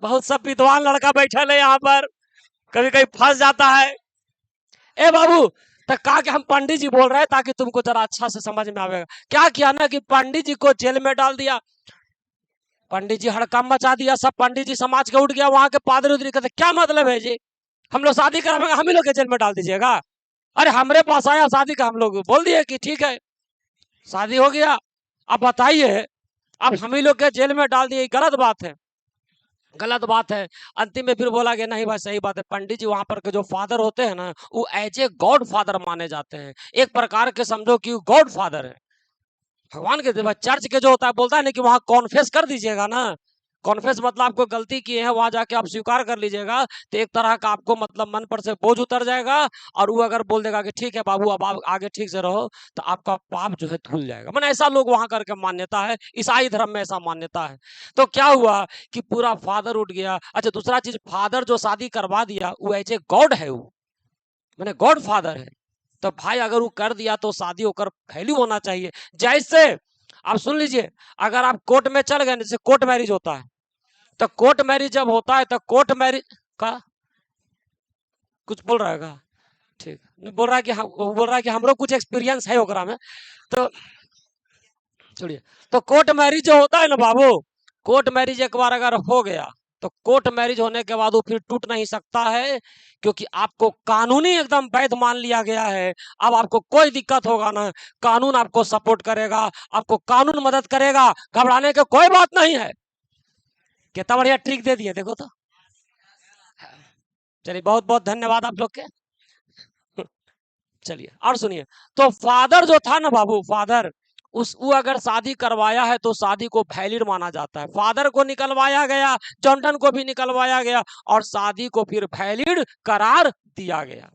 Speaker 1: बहुत सब विद्वान लड़का बैठा है यहाँ पर, कभी कभी फंस जाता है। ए बाबू, तो कहा कि हम पंडित जी बोल रहे हैं ताकि तुमको जरा अच्छा से समझ में आवेगा। क्या किया ना कि पंडित जी को जेल में डाल दिया, पंडित जी हड़कंप मचा दिया, सब पंडित जी समाज के उठ गया। वहां के पादरी उदरी कहते क्या मतलब है जी, हम लोग शादी कराएंगे, हम ही लोग के जेल में डाल दीजिएगा। अरे हमरे पास आया शादी का, हम लोग बोल दिए कि ठीक है शादी हो गया। अब बताइए, अब हम ही लोग के जेल में डाल दिए, गलत बात है, गलत बात है। अंतिम में फिर बोला गया नहीं भाई सही बात है, पंडित जी वहां पर के जो फादर होते हैं ना वो एज ए गॉड फादर माने जाते हैं, एक प्रकार के समझो कि गॉड फादर है, भगवान के देवा। चर्च के जो होता है बोलता है ना कि वहां कॉन्फेस कर दीजिएगा ना, कॉन्फेस मतलब आपको गलती की है वहां जाके आप स्वीकार कर लीजिएगा, तो एक तरह का आपको मतलब मन पर से बोझ उतर जाएगा। और वो अगर बोल देगा कि ठीक है बाबू अब आप आगे ठीक से रहो, तो आपका पाप जो है धुल जाएगा। मैंने ऐसा लोग वहां करके मान्यता है, ईसाई धर्म में ऐसा मान्यता है। तो क्या हुआ कि पूरा फादर उठ गया। अच्छा दूसरा चीज, फादर जो शादी करवा दिया वो एज ए गॉड है, वो मैंने गॉड फादर है। तो भाई अगर वो कर दिया तो शादी होकर वैल्यू होना चाहिए। जैसे आप सुन लीजिए, अगर आप कोर्ट में चल गए, जैसे कोर्ट मैरिज होता है, तो कोर्ट मैरिज जब होता है तो कोर्ट मैरिज का कुछ बोल रहा है का, ठीक बोल रहा है कि हम, वो बोल रहा है कि हमरो कुछ एक्सपीरियंस है ओकरा में। तो छोड़िए, तो कोर्ट मैरिज जो होता है ना बाबू, कोर्ट मैरिज एक बार अगर हो गया तो कोर्ट मैरिज होने के बाद वो फिर टूट नहीं सकता है, क्योंकि आपको कानूनी एकदम वैध मान लिया गया है। अब आपको कोई दिक्कत होगा ना, कानून आपको सपोर्ट करेगा, आपको कानून मदद करेगा, घबराने की कोई बात नहीं है। कितना बढ़िया ट्रिक दे दिए देखो तो। चलिए बहुत बहुत धन्यवाद आप लोग के। चलिए और सुनिए, तो फादर जो था ना बाबू, फादर उस वो अगर शादी करवाया है तो शादी को वैलिड माना जाता है। फादर को निकलवाया गया, जॉनडन को भी निकलवाया गया और शादी को फिर वैलिड करार दिया गया।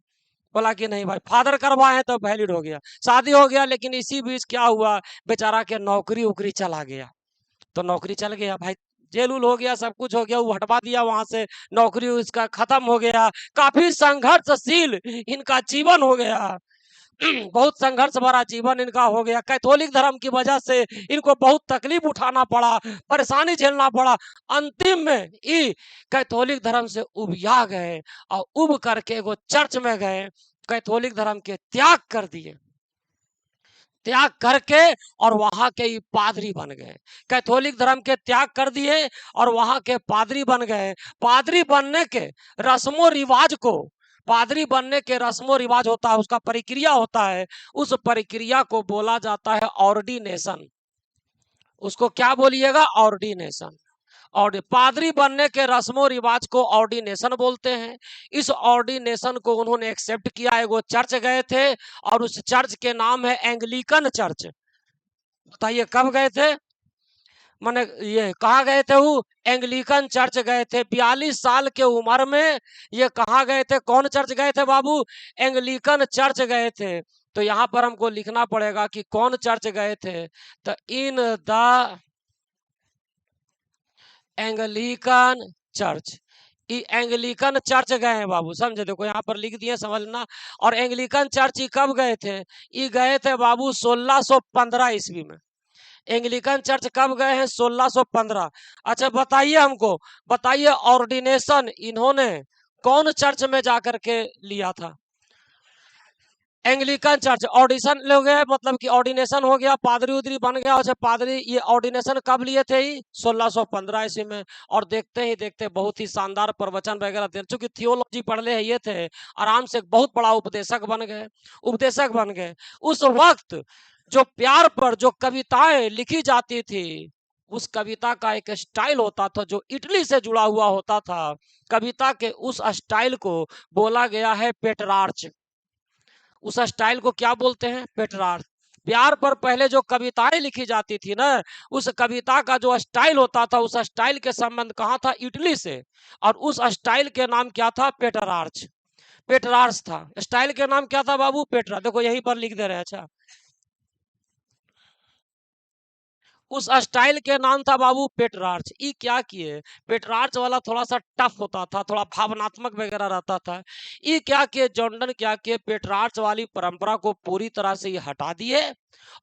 Speaker 1: बोला कि नहीं भाई फादर करवाए तो वैलिड हो गया, शादी हो गया। लेकिन इसी बीच क्या हुआ, बेचारा के नौकरी उकरी चला गया। तो नौकरी चल गया भाई, जेल उल हो गया, सब कुछ हो गया, वो हटवा दिया वहां से, नौकरी उसका खत्म हो गया। काफी संघर्षशील इनका जीवन हो गया। बहुत संघर्ष भरा जीवन इनका हो गया। कैथोलिक धर्म की वजह से इनको बहुत तकलीफ उठाना पड़ा, परेशानी झेलना पड़ा। अंतिम में ये कैथोलिक धर्म से उबिया गए और उब करके वो चर्च में गए, कैथोलिक धर्म के त्याग कर दिए, त्याग करके और वहां के पादरी बन गए। कैथोलिक धर्म के त्याग कर दिए और वहां के पादरी बन गए। पादरी बनने के रस्मों रिवाज को, पादरी बनने के रस्मों रिवाज होता है, उसका प्रक्रिया होता है, उस प्रक्रिया को बोला जाता है ऑर्डिनेशन। उसको क्या बोलिएगा, ऑर्डिनेशन। और पादरी बनने के रस्मों रिवाज को ऑर्डिनेशन बोलते हैं। इस ऑर्डिनेशन को उन्होंने एक्सेप्ट किया। एगो चर्च गए थे और उस चर्च के नाम है एंग्लिकन चर्च। बताइए कब गए थे, माने ये कहाँ गए थे, वो एंग्लिकन चर्च गए थे। 42 साल के उम्र में ये कहाँ गए थे, कौन चर्च गए थे बाबू, एंग्लिकन चर्च गए थे। तो यहाँ पर हमको लिखना पड़ेगा कि कौन चर्च गए थे। तो in the Anglican church, Anglican church गए हैं बाबू, समझे, देखो यहाँ पर लिख दिए समझना। और एंग्लिकन चर्च कब गए थे, ये गए थे बाबू 1615 ईस्वी में। एंग्लिकन चर्च कब गए हैं, 1615। अच्छा बताइए हमको, बताइए ऑर्डिनेशन इन्होंने कौन चर्च में जाकर के लिया था, एंग्लिकन चर्च। ऑडिशन ले गए, मतलब कि ऑर्डिनेशन हो गया, पादरी उदरी बन गया। अच्छा पादरी, ये ऑर्डिनेशन कब लिए थे, 1615 ईस्वी में। और देखते ही देखते बहुत ही शानदार प्रवचन वगैरह दे, चूंकि थियोलॉजी पढ़ले ये थे, आराम से बहुत बड़ा उपदेशक बन गए, उपदेशक बन गए। उस वक्त जो प्यार पर जो कविताएं लिखी जाती थी, उस कविता का एक स्टाइल होता था जो इटली से जुड़ा हुआ होता था। कविता के उस स्टाइल को बोला गया है पेट्रार्च। उस स्टाइल को क्या बोलते हैं, पेट्रार्च। प्यार पर पहले जो कविताएं लिखी जाती थी ना, उस कविता का जो स्टाइल होता था, उस स्टाइल के संबंध कहाँ था? इटली से। और उस स्टाइल के नाम क्या था? पेटरार्च। पेटरार्च था। स्टाइल के नाम क्या था बाबू? पेट्रा। देखो यहीं पर लिख दे रहे हैं। अच्छा, उस स्टाइल के नाम था बाबू पेट्रार्च। ये क्या किए? पेट्रार्च वाला थोड़ा सा टफ होता था, थोड़ा भावनात्मक वगैरह रहता था। ये क्या किए जॉर्डन? क्या किए? पेट्रार्च वाली परंपरा को पूरी तरह से ये हटा दिए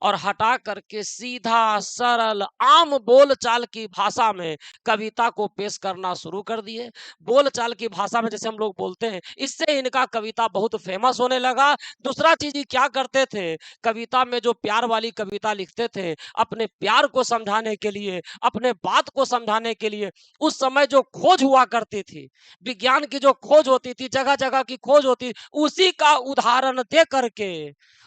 Speaker 1: और हटा करके सीधा सरल आम बोलचाल की भाषा में कविता को पेश करना शुरू कर दिए। बोलचाल की भाषा में जैसे हम लोग बोलते हैं, इससे इनका कविता बहुत फेमस होने लगा। दूसरा चीज ये क्या करते थे? कविता में जो प्यार वाली कविता लिखते थे, अपने प्यार को समझाने के लिए, अपने बात को समझाने के लिए, उस समय जो खोज हुआ करती थी, विज्ञान की जो खोज होती थी, जगह जगह की खोज होती, उसी का उदाहरण दे करके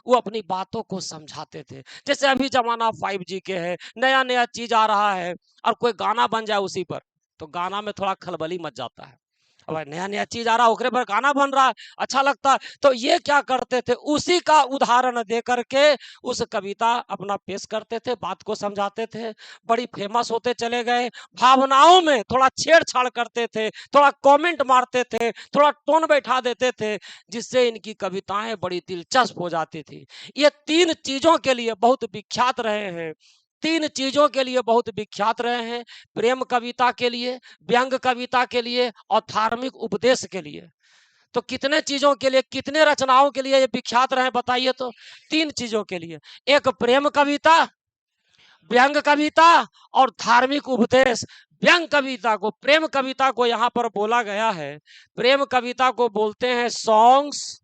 Speaker 1: वो अपनी बातों को समझाते थे। जैसे अभी जमाना 5G के है, नया नया चीज आ रहा है और कोई गाना बन जाए उसी पर, तो गाना में थोड़ा खलबली मच जाता है। अब नया नया चीज आ रहा है, ओकरे पर गाना बन रहा है, अच्छा लगता है। तो ये क्या करते थे? उसी का उदाहरण दे करके उस कविता अपना पेश करते थे, बात को समझाते थे। बड़ी फेमस होते चले गए। भावनाओं में थोड़ा छेड़छाड़ करते थे, थोड़ा कमेंट मारते थे, थोड़ा टोन बैठा देते थे, जिससे इनकी कविताएं बड़ी दिलचस्प हो जाती थी। ये तीन चीजों के लिए बहुत विख्यात रहे हैं। तीन चीजों के लिए बहुत विख्यात रहे हैं। प्रेम कविता के लिए, व्यंग कविता के लिए और धार्मिक उपदेश के लिए। तो कितने चीजों के लिए, कितने रचनाओं के लिए ये विख्यात रहे बताइए तो? तीन चीजों के लिए। एक प्रेम कविता, व्यंग कविता और धार्मिक उपदेश। व्यंग कविता को, प्रेम कविता को यहां पर बोला गया है, प्रेम कविता को बोलते हैं songs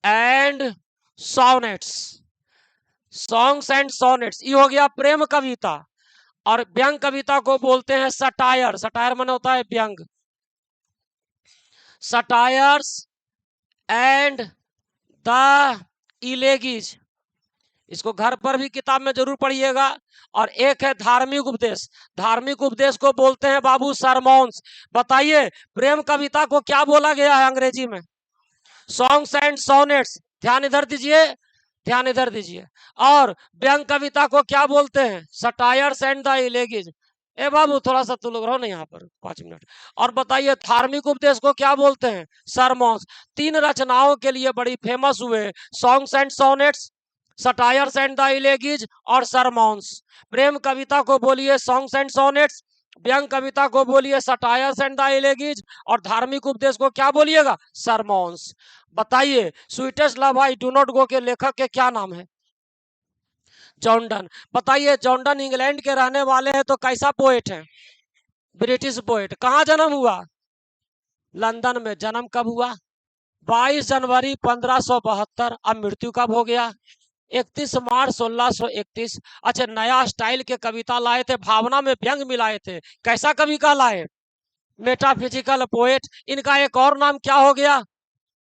Speaker 1: and sonnets. Songs and sonnets ये हो गया प्रेम कविता। और व्यंग कविता को बोलते हैं सटायर। सटायर माने होता है व्यंग। Satires and the elegies. इसको घर पर भी किताब में जरूर पढ़िएगा। और एक है धार्मिक उपदेश। धार्मिक उपदेश को बोलते हैं बाबू सरमोन्स। बताइए प्रेम कविता को क्या बोला गया है अंग्रेजी में? Songs and sonnets. ध्यान इधर दीजिए, ध्यान इधर दीजिए। और व्यंग कविता को क्या बोलते हैं? Satires and the elegies. ए बाबू थोड़ा सा तू लोग रहो ना यहाँ पर 5 मिनट। और बताइए धार्मिक उपदेश को क्या बोलते हैं? सरमोन्स। तीन रचनाओं के लिए बड़ी फेमस हुए, songs and sonnets, satires and the elegies और सरमोन्स। प्रेम कविता को बोलिए सॉन्ग्स एंड सोनेट्स, व्यंग कविता को बोलिए सटायर्स एंड द इलेगीज और धार्मिक उपदेश को क्या बोलिएगा? सरमोन्स। बताइए sweetest love I do not go के लेखक के क्या नाम है? जॉर्डन। बताइए जॉर्डन इंग्लैंड के रहने वाले हैं, तो कैसा पोएट है? British poet. कहाँ जन्म हुआ? लंदन में। जन्म कब हुआ? 22 जनवरी 1572। अब मृत्यु कब हो गया? 31 मार्च 1631। अच्छा, नया स्टाइल के कविता लाए थे, भावना में व्यंग मिलाए थे। कैसा कवि कहलाए? Metaphysical poet. इनका एक और नाम क्या हो गया?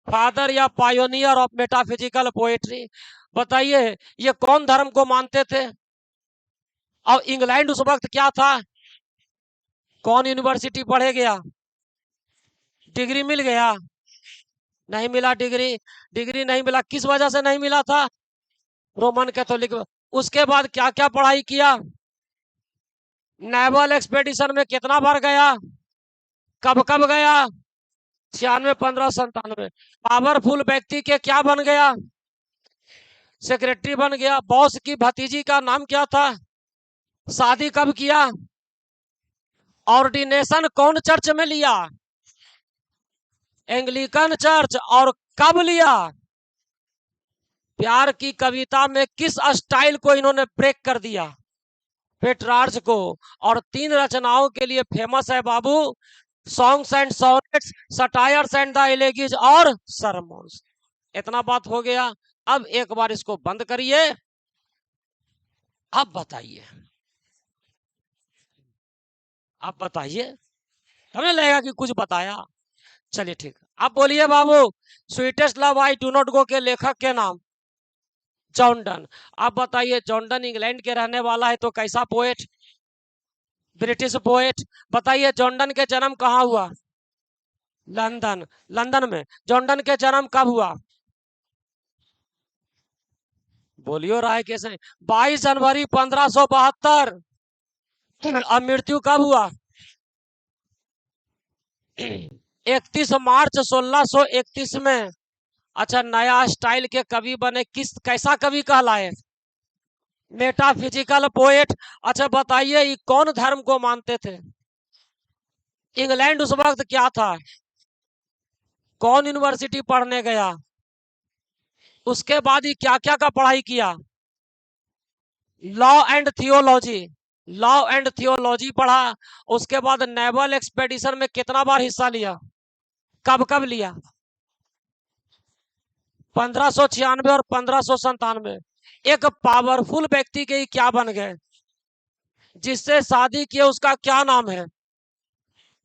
Speaker 1: फादर या पायोनियर ऑफ मेटाफिजिकल पोएट्री। बताइए ये कौन धर्म को मानते थे? और इंग्लैंड उस वक्त क्या था? कौन यूनिवर्सिटी पढ़े गया? डिग्री मिल गया? नहीं मिला डिग्री। डिग्री नहीं मिला, किस वजह से नहीं मिला था? Roman Catholic. उसके बाद क्या क्या पढ़ाई किया? नेवल एक्सपेडिशन में कितना बार गया? कब कब गया? 96, 1597। पावरफुल व्यक्ति के क्या बन गया? सेक्रेटरी बन गया। बॉस की भतीजी का नाम क्या था? शादी कब किया? ऑर्डिनेशन कौन चर्च में लिया? Anglican church. और कब लिया? प्यार की कविता में किस स्टाइल को इन्होंने ब्रेक कर दिया? पेट्रार्च को। और तीन रचनाओं के लिए फेमस है बाबू, songs and sonnets, satires and the elegies और सरमोन्स। इतना बात हो गया। अब एक बार इसको बंद करिए। अब बताइए, अब बताइए, हमें लगेगा कि कुछ बताया। चलिए ठीक। अब बोलिए बाबू sweetest love I do not go के लेखक के नाम? जॉर्डन। अब बताइए जॉर्डन इंग्लैंड के रहने वाला है, तो कैसा पोएट? British poet. बताइए जॉर्डन के जन्म कहाँ हुआ? लंदन। लंदन में। जॉर्डन के जन्म कब हुआ? बोलियो रहा है कैसे। 22 जनवरी 1572। अब मृत्यु कब हुआ? 31 मार्च 1631 में। अच्छा, नया स्टाइल के कवि बने, किस कैसा कवि कहलाए? Metaphysical poet. अच्छा बताइए, ये कौन धर्म को मानते थे? इंग्लैंड उस वक्त क्या था? कौन यूनिवर्सिटी पढ़ने गया? उसके बाद ही क्या क्या का पढ़ाई किया? Law and theology. Law and theology पढ़ा। उसके बाद नेवल एक्सपेडिशन में कितना बार हिस्सा लिया? कब कब लिया? 1596 और 1597। एक पावरफुल व्यक्ति के क्या बन गए? जिससे शादी किए उसका क्या नाम है?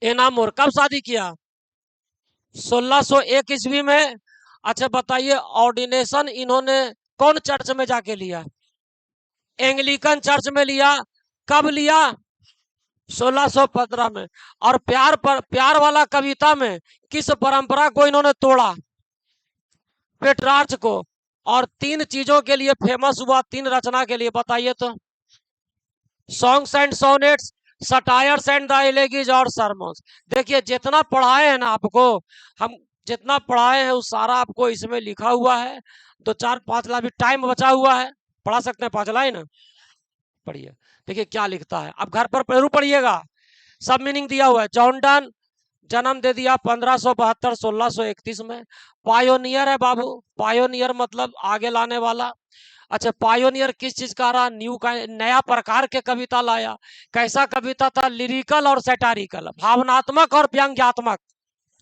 Speaker 1: एनामुर। कब शादी किया? 1601 ईस्वी में। अच्छा बताइए, ऑर्डिनेशन इन्होंने कौन चर्च में जाके लिया? एंग्लिकन चर्च में लिया। कब लिया? 1615 में। और प्यार वाला कविता में किस परंपरा को इन्होंने तोड़ा? पेट्रार्च को। और 3 चीजों के लिए फेमस हुआ, 3 रचना के लिए बताइए तो। Songs and sonnets, satires and the elegies और सरमन्स। देखिए जितना पढ़ाए हैं ना आपको, हम जितना पढ़ाए हैं उस सारा आपको इसमें लिखा हुआ है। 2 4 5 लाइन, भी टाइम बचा हुआ है, पढ़ा सकते हैं 5 लाइन। पढ़िए, देखिए क्या लिखता है, अब घर पर जरूर पढ़िएगा। सब मीनिंग दिया हुआ है। जॉन डन जन्म दे दिया 1572 1631 में। पायोनियर है बाबू। पायोनियर मतलब आगे लाने वाला। अच्छा, पायोनियर किस चीज का रहा? न्यू का नया प्रकार के कविता लाया। कैसा कविता था? लिरिकल और सैटारिकल, भावनात्मक और व्यंग्यात्मक।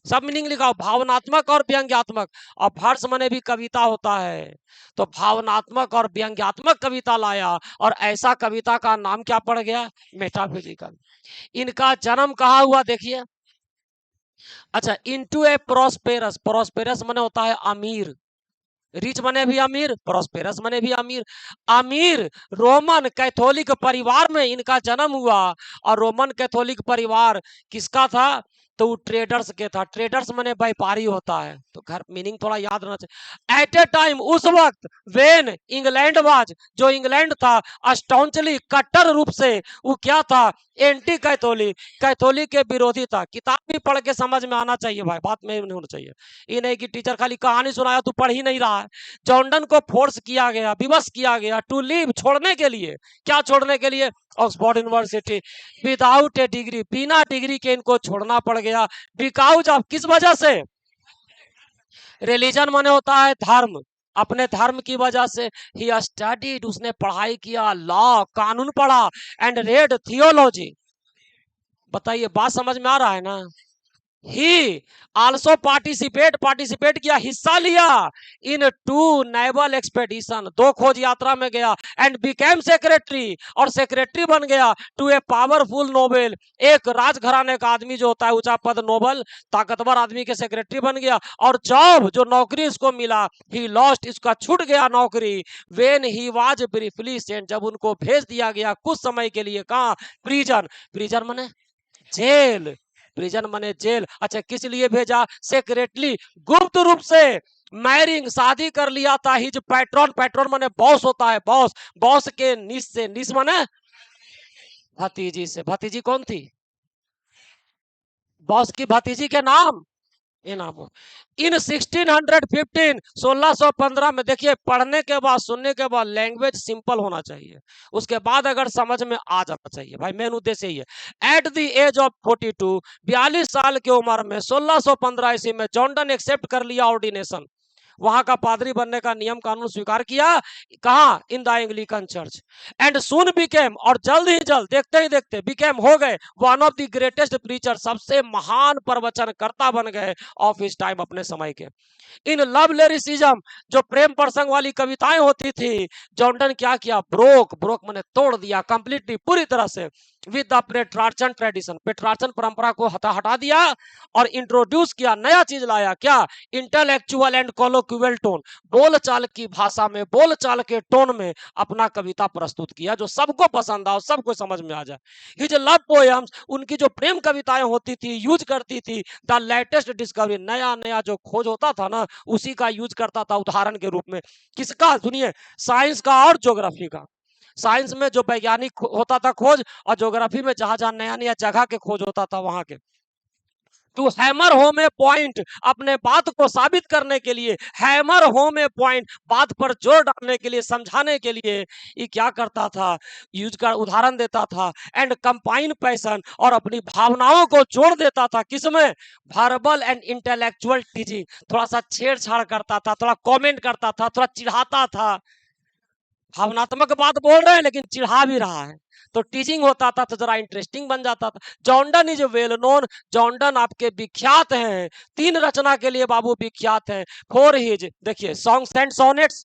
Speaker 1: सब मीनिंग लिखा हो, भावनात्मक और व्यंग्यात्मक। और वर्ष मने भी कविता होता है, तो भावनात्मक और व्यंग्यात्मक कविता लाया। और ऐसा कविता का नाम क्या पड़ गया? मेटाफिजिकल। इनका जन्म कहाँ हुआ देखिए। अच्छा, इनटू ए प्रोस्पेरस। प्रोस्पेरस मने होता है अमीर। रिच मने भी अमीर, प्रोस्पेरस मने भी अमीर। अमीर रोमन कैथोलिक परिवार में इनका जन्म हुआ। और रोमन कैथोलिक परिवार किसका था? तो वो ट्रेडर्स के था। ट्रेडर्स मने व्यापारी होता है। तो घर मीनिंग थोड़ा याद रहना चाहिए। एट ए टाइम, उस वक्त, वेन इंग्लैंड वाज, जो इंग्लैंड था, अस्टॉन्चली कट्टर रूप से वो क्या था? एंटी कैथोलिक, कैथोलिक के विरोधी था। किताब भी पढ़ के समझ में आना चाहिए भाई, बात में नहीं होना चाहिए। ये नहीं कि टीचर खाली कहानी सुनाया तू पढ़ ही नहीं रहा है। जॉर्डन को फोर्स किया गया, विवश किया गया टू लीव, छोड़ने के लिए। क्या छोड़ने के लिए? Oxford university. विदाउट ए डिग्री, बिना डिग्री के इनको छोड़ना पड़ गया। बिकॉज ऑफ, किस वजह से? रिलीजन माने होता है धर्म। अपने धर्म की वजह से ही स्टडीड, उसने पढ़ाई किया, लॉ कानून पढ़ा, एंड रेड थियोलॉजी। बताइए बात समझ में आ रहा है ना? ही आल्सो पार्टिसिपेट किया, हिस्सा लिया इन 2 नेवल एक्सपेडिशन, 2 खोज यात्रा में गया। एंड बिकेम सेक्रेटरी, और सेक्रेटरी बन गया टू ए पावरफुल नोबेल। एक राजघराने का आदमी जो होता है ऊंचा पद, नोबल ताकतवर आदमी के सेक्रेटरी बन गया। और जॉब, जो नौकरी इसको मिला, ही लॉस्ट, इसका छूट गया नौकरी। When he was briefly sent, जब उनको भेज दिया गया कुछ समय के लिए, कहा? प्रिजन। प्रिजन मने जेल। प्रिजन मने जेल। अच्छा, किस लिए भेजा? सेक्रेटली, गुप्त रूप से। मैरिंग, शादी कर लिया था हिज पैट्रॉन। पैट्रॉन मने बॉस होता है, बॉस। बॉस के निस से, निस मने भतीजी से। भतीजी कौन थी? बॉस की भतीजी के नाम, ये नाम हो। इन 1615, 1615 में, देखिए पढ़ने के बाद, सुनने के बाद लैंग्वेज सिंपल होना चाहिए, उसके बाद अगर समझ में आ जाना चाहिए भाई, मेन उद्देश्य यही है। एट द एज ऑफ 42, 42 साल की उम्र में 1615 ईस्वी में जॉर्डन एक्सेप्ट कर लिया ऑर्डिनेशन। वहां का पादरी बनने का नियम कानून स्वीकार किया। कहा? In the Anglican church. And soon became, और जल्द ही जल्द, देखते ही देखते बिकेम, हो गए one of the greatest preacher, सबसे महान प्रवचनकर्ता बन गए ऑफ इस टाइम, अपने समय के। इन लव लिरिसिज्म, जो प्रेम प्रसंग वाली कविताएं होती थी, जॉर्डन क्या किया? ब्रोक, ब्रोक मैंने तोड़ दिया कंप्लीटली, पूरी तरह से। With the Petrarchan tradition, Petrarchan परंपरा को हटा दिया और इंट्रोड्यूस किया, नया चीज लाया, क्या? इंटेलेक्चुअल एंड कोलोक्वियल टोन, बोलचाल की भाषा में, बोलचाल के टोन में अपना कविता प्रस्तुत किया जो सबको पसंद आओ, सबको समझ में आ जाए। हिज लव पोएम्स, उनकी जो प्रेम कविताएं होती थी, यूज करती थी द लेटेस्ट डिस्कवरी, नया नया जो खोज होता था ना, उसी का यूज करता था उदाहरण के रूप में। किसका? सुनिए, साइंस का और ज्योग्राफी का। साइंस में जो वैज्ञानिक होता था खोज, और ज्योग्राफी में जहां जहां नया नया जगह के खोज होता था वहां के। To hammer home a point, अपने बात को साबित करने के लिए, हैमर होम ए पॉइंट, बात पर जोर डालने के लिए, समझाने के लिए ये क्या करता था? यूज का उदाहरण देता था। एंड कंपाइन पैशन, और अपनी भावनाओं को जोड़ देता था किसमें? वर्बल एंड इंटेलेक्चुअल टीचिंग, थोड़ा सा छेड़छाड़ करता था, थोड़ा कमेंट करता था, थोड़ा चिढ़ाता था। भावनात्मक बात बोल रहे हैं लेकिन चिढ़ा भी रहा है, तो टीचिंग होता था तो जरा इंटरेस्टिंग बन जाता था। John Donne is well known, John Donne आपके विख्यात हैं, 3 रचना के लिए बाबू विख्यात हैं। फॉर हिज, देखिए, songs and sonnets,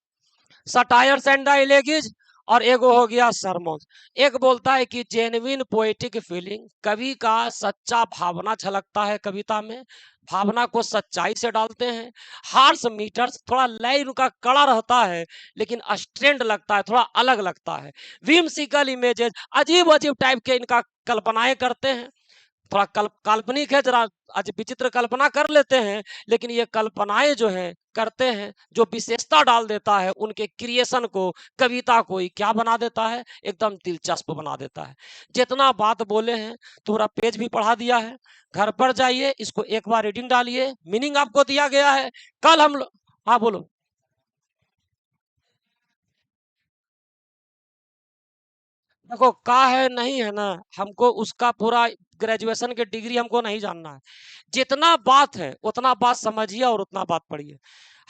Speaker 1: satires and the elegies, और एक हो गया सरमन। एक बोलता है कि जेन्युइन पोएटिक फीलिंग, कवि का सच्चा भावना झलकता है कविता में, भावना को सच्चाई से डालते हैं। हार्श मीटर्स, थोड़ा लय उनका कड़ा रहता है लेकिन स्ट्रेंड लगता है, थोड़ा अलग लगता है। विम्सिकल इमेजेस, अजीब अजीब टाइप के इनका कल्पनाएं करते हैं, थोड़ा काल्पनिक है, जरा आज विचित्र कल्पना कर लेते हैं, लेकिन ये कल्पनाएं जो है करते हैं, जो विशेषता डाल देता है उनके क्रिएशन को, कविता को ही क्या बना देता है? एकदम दिलचस्प बना देता है। जितना बात बोले हैं, पूरा पेज भी पढ़ा दिया है, घर पर जाइए, इसको एक बार रीडिंग डालिए, मीनिंग आपको दिया गया है। कल हम हाँ बोलो। देखो, का है नहीं है ना, हमको उसका पूरा ग्रेजुएशन के डिग्री हमको नहीं जानना है। जितना बात है उतना बात समझिए और उतना बात पढ़िए।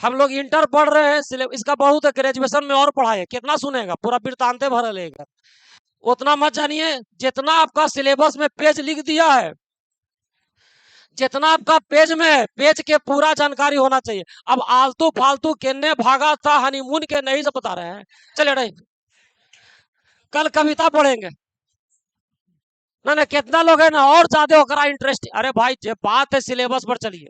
Speaker 1: हम लोग इंटर पढ़ रहे हैं, सिलेबस इसका बहुत है, ग्रेजुएशन में और पढ़ाए, कितना सुनेगा? पूरा वृत्तांते भर लेगा। उतना मत जानिए, जितना आपका सिलेबस में पेज लिख दिया है, जितना आपका पेज में है, पेज के पूरा जानकारी होना चाहिए। अब आलतू फालतू केने भागा था हनीमून के नहीं से बता रहे हैं। चले रहे, कल कविता पढ़ेंगे ना, ना कितना लोग है ना और ज्यादा होकर इंटरेस्ट। अरे भाई, जो बात है सिलेबस पर चलिए।